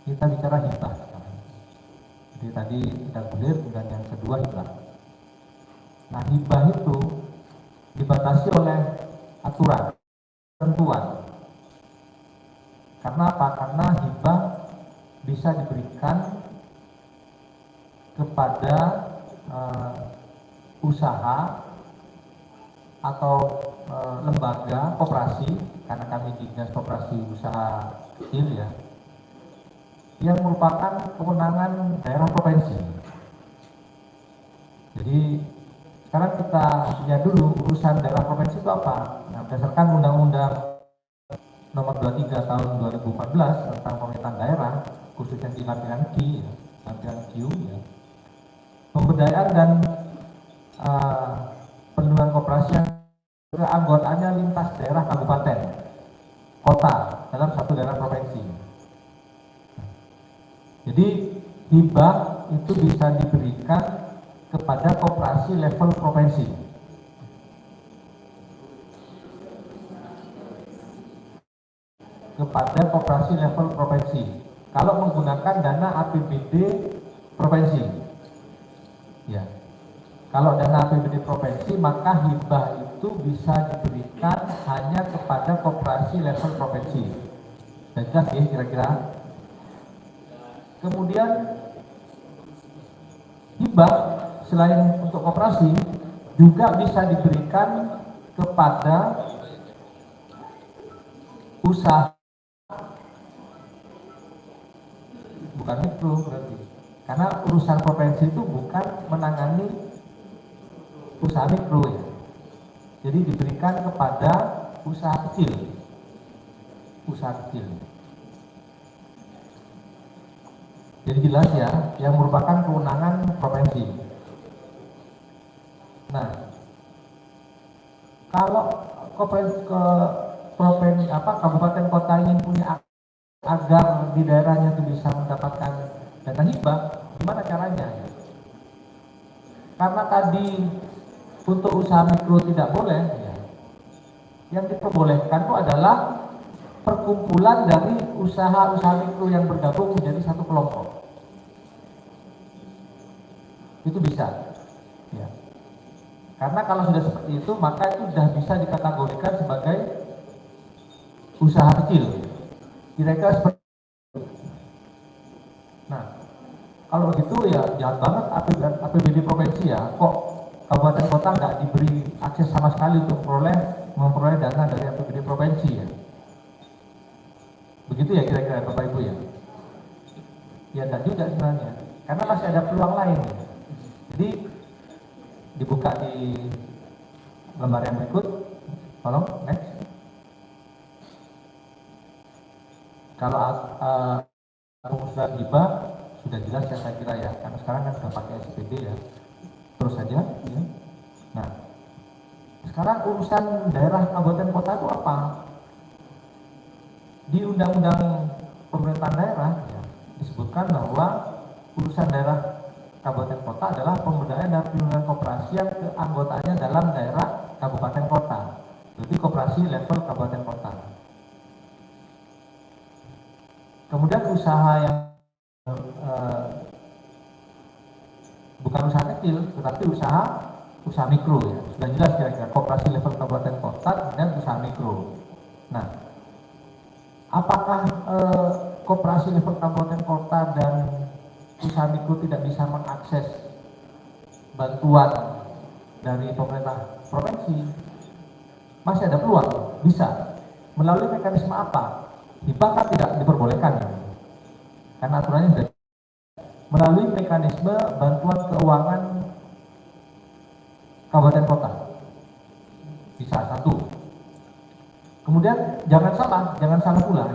kita bicara hibah. Jadi tadi Dagulir dan yang kedua hibah. Nah hibah itu dibatasi oleh aturan, ketentuan. Karena apa? Karena hibah bisa diberikan kepada usaha atau lembaga koperasi, karena kami di Dinas Koperasi Usaha Kecil ya, yang merupakan kewenangan daerah provinsi. Jadi sekarang kita lihat dulu urusan daerah provinsi itu apa. Nah, berdasarkan Undang-Undang Nomor 23 Tahun 2014 tentang pemerintahan daerah, khususnya di lampiran Q, ya, pemberdayaan dan perlindungan koperasi yang keanggotaannya lintas daerah kabupaten, kota dalam satu daerah provinsi. Jadi hibah itu bisa diberikan kepada koperasi level provinsi. Kepada koperasi level provinsi. Kalau menggunakan dana APBD provinsi. Ya. Kalau dana APBD provinsi, maka hibah itu bisa diberikan hanya kepada koperasi level provinsi. Dan jelas ya kira-kira. Kemudian hibah selain untuk koperasi juga bisa diberikan kepada usaha bukan mikro berarti. Karena urusan provinsi itu bukan menangani usaha mikro ya. Jadi diberikan kepada usaha kecil. Usaha kecil. Jadi jelas ya, yang merupakan kewenangan provinsi. Nah, kalau kabupaten kota ingin punya agar di daerahnya itu bisa mendapatkan dana hibah, gimana caranya? Karena tadi untuk usaha mikro tidak boleh, ya. Yang diperbolehkan itu adalah perkumpulan dari usaha-usaha mikro yang bergabung menjadi satu kelompok. Itu bisa, ya. Karena kalau sudah seperti itu, maka itu sudah bisa dikategorikan sebagai usaha kecil. Kira-kira seperti itu. Nah, kalau begitu ya jahat banget APBD provinsi ya, kok kabupaten kota nggak diberi akses sama sekali untuk memperoleh dana dari APBD provinsi ya. Begitu ya kira-kira Bapak Ibu ya. Ya enggak juga sebenarnya, karena masih ada peluang lain. Jadi dibuka di lembar yang berikut, tolong next. Kalau pengusulan hibah sudah jelas ya saya kira ya, karena sekarang kan sudah pakai SPD ya, terus saja. Ya. Nah, sekarang urusan daerah kabupaten kota itu apa? Di Undang-Undang Pemerintahan Daerah ya, disebutkan bahwa urusan daerah kabupaten kota adalah pemberdayaan dan pelindungan koperasi yang keanggotaannya dalam daerah kabupaten kota. Jadi koperasi level kabupaten kota. Kemudian usaha yang bukan usaha kecil, tetapi usaha mikro ya. Sudah jelas kira-kira koperasi level kabupaten kota dan usaha mikro. Nah, apakah koperasi level kabupaten kota dan usaha mikro tidak bisa mengakses bantuan dari pemerintah provinsi? Masih ada peluang, bisa. Melalui mekanisme apa? Hibah kan tidak diperbolehkan, karena aturannya sudah. Melalui mekanisme bantuan keuangan kabupaten kota, bisa satu. Kemudian jangan salah pula.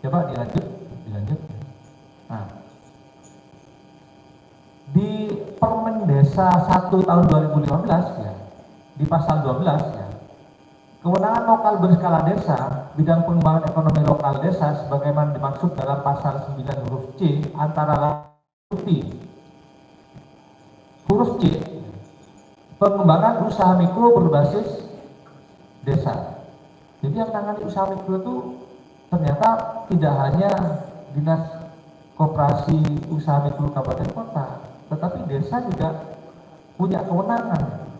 Coba dilanjut. Nah, di Permen Desa 1 tahun 2015 ya, di pasal 12 ya, kewenangan lokal berskala desa, bidang pengembangan ekonomi lokal desa sebagaimana dimaksud dalam pasal 9 huruf C antara lain huruf C, pengembangan usaha mikro berbasis desa. Jadi yang menangani usaha mikro itu ternyata tidak hanya Dinas Koperasi Usaha Mikro Kabupaten Kota, tetapi desa juga punya kewenangan.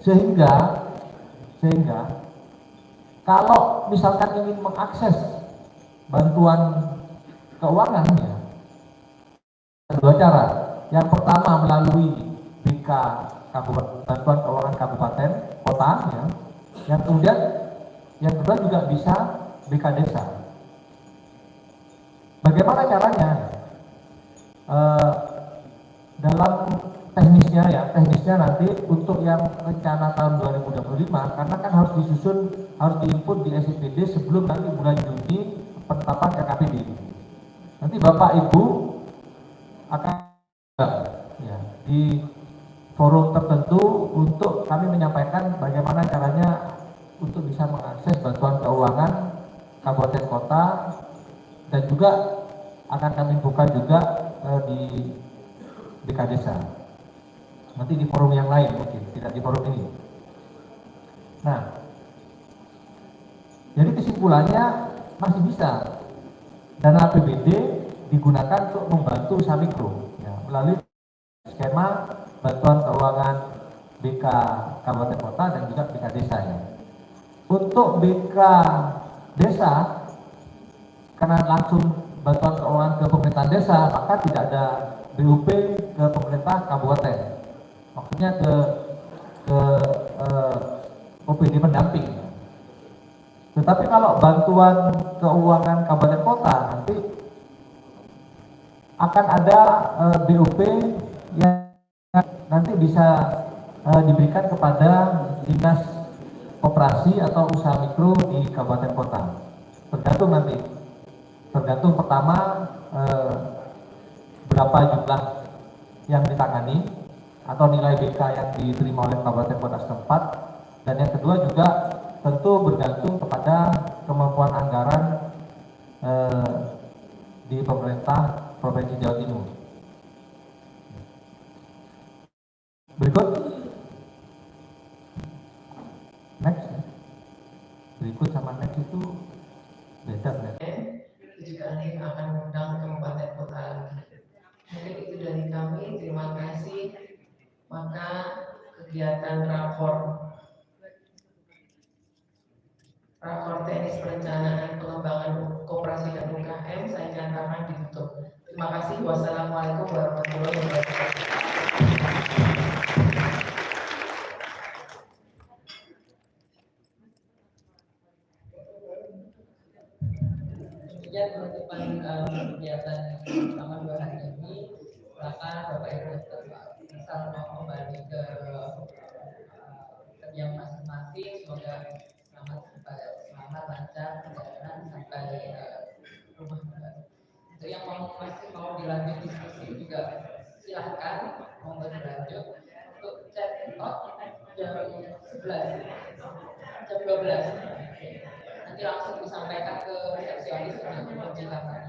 Sehingga kalau misalkan ingin mengakses bantuan keuangan ya, ada dua cara. Yang pertama melalui BK Bantuan Keuangan Kabupaten Kota ya. Yang kedua juga bisa BK Desa. Bagaimana caranya? Dalam teknisnya nanti untuk yang rencana tahun 2025, karena kan harus diinput di SPD sebelum nanti bulan Juni penetapan RKPD. Nanti Bapak Ibu akan ya, di forum tertentu untuk kami menyampaikan bagaimana caranya untuk bisa mengakses bantuan keuangan kabupaten kota, dan juga akan kami buka juga di BK Desa. Nanti di forum yang lain mungkin, tidak di forum ini. Nah, jadi kesimpulannya masih bisa dana APBD digunakan untuk membantu usaha mikro ya, melalui skema bantuan keuangan BK Kabupaten Kota dan juga BK Desa ya. Untuk BK Desa, karena langsung bantuan keuangan ke pemerintahan desa, maka tidak ada BUP ke pemerintah kabupaten, maksudnya ke OPD pendamping. Tetapi kalau bantuan keuangan kabupaten kota nanti akan ada BOP yang nanti bisa diberikan kepada dinas koperasi atau usaha mikro di kabupaten kota. Tergantung nanti, tergantung pertama berapa jumlah yang ditangani atau nilai BK yang diterima oleh kabupaten kota setempat, dan yang kedua juga tentu bergantung kepada kemampuan anggaran di pemerintah Provinsi Jawa Timur. Berikut, next. Berikut sama next itu beda kan? Juga nanti akan mengundang kabupaten kota. Mungkin itu dari kami. Terima kasih. Maka kegiatan rapor teknis perencanaan pengembangan koperasi dan UKM saya nyatakan ditutup. Terima kasih. Wassalamualaikum warahmatullahi wabarakatuh. Demikian penutupan kegiatan selama 2 hari ini. Silakan Bapak Ibu bisa mau kembali ke kerja masing-masing. Semoga selamat lancar perjalanan sampai rumah. Untuk yang masih mau dilanjut diskusi juga silahkan mau berlanjut. Untuk chat out jam 11, jam 12. Nanti langsung disampaikan ke resepsionis untuk menjelaskan.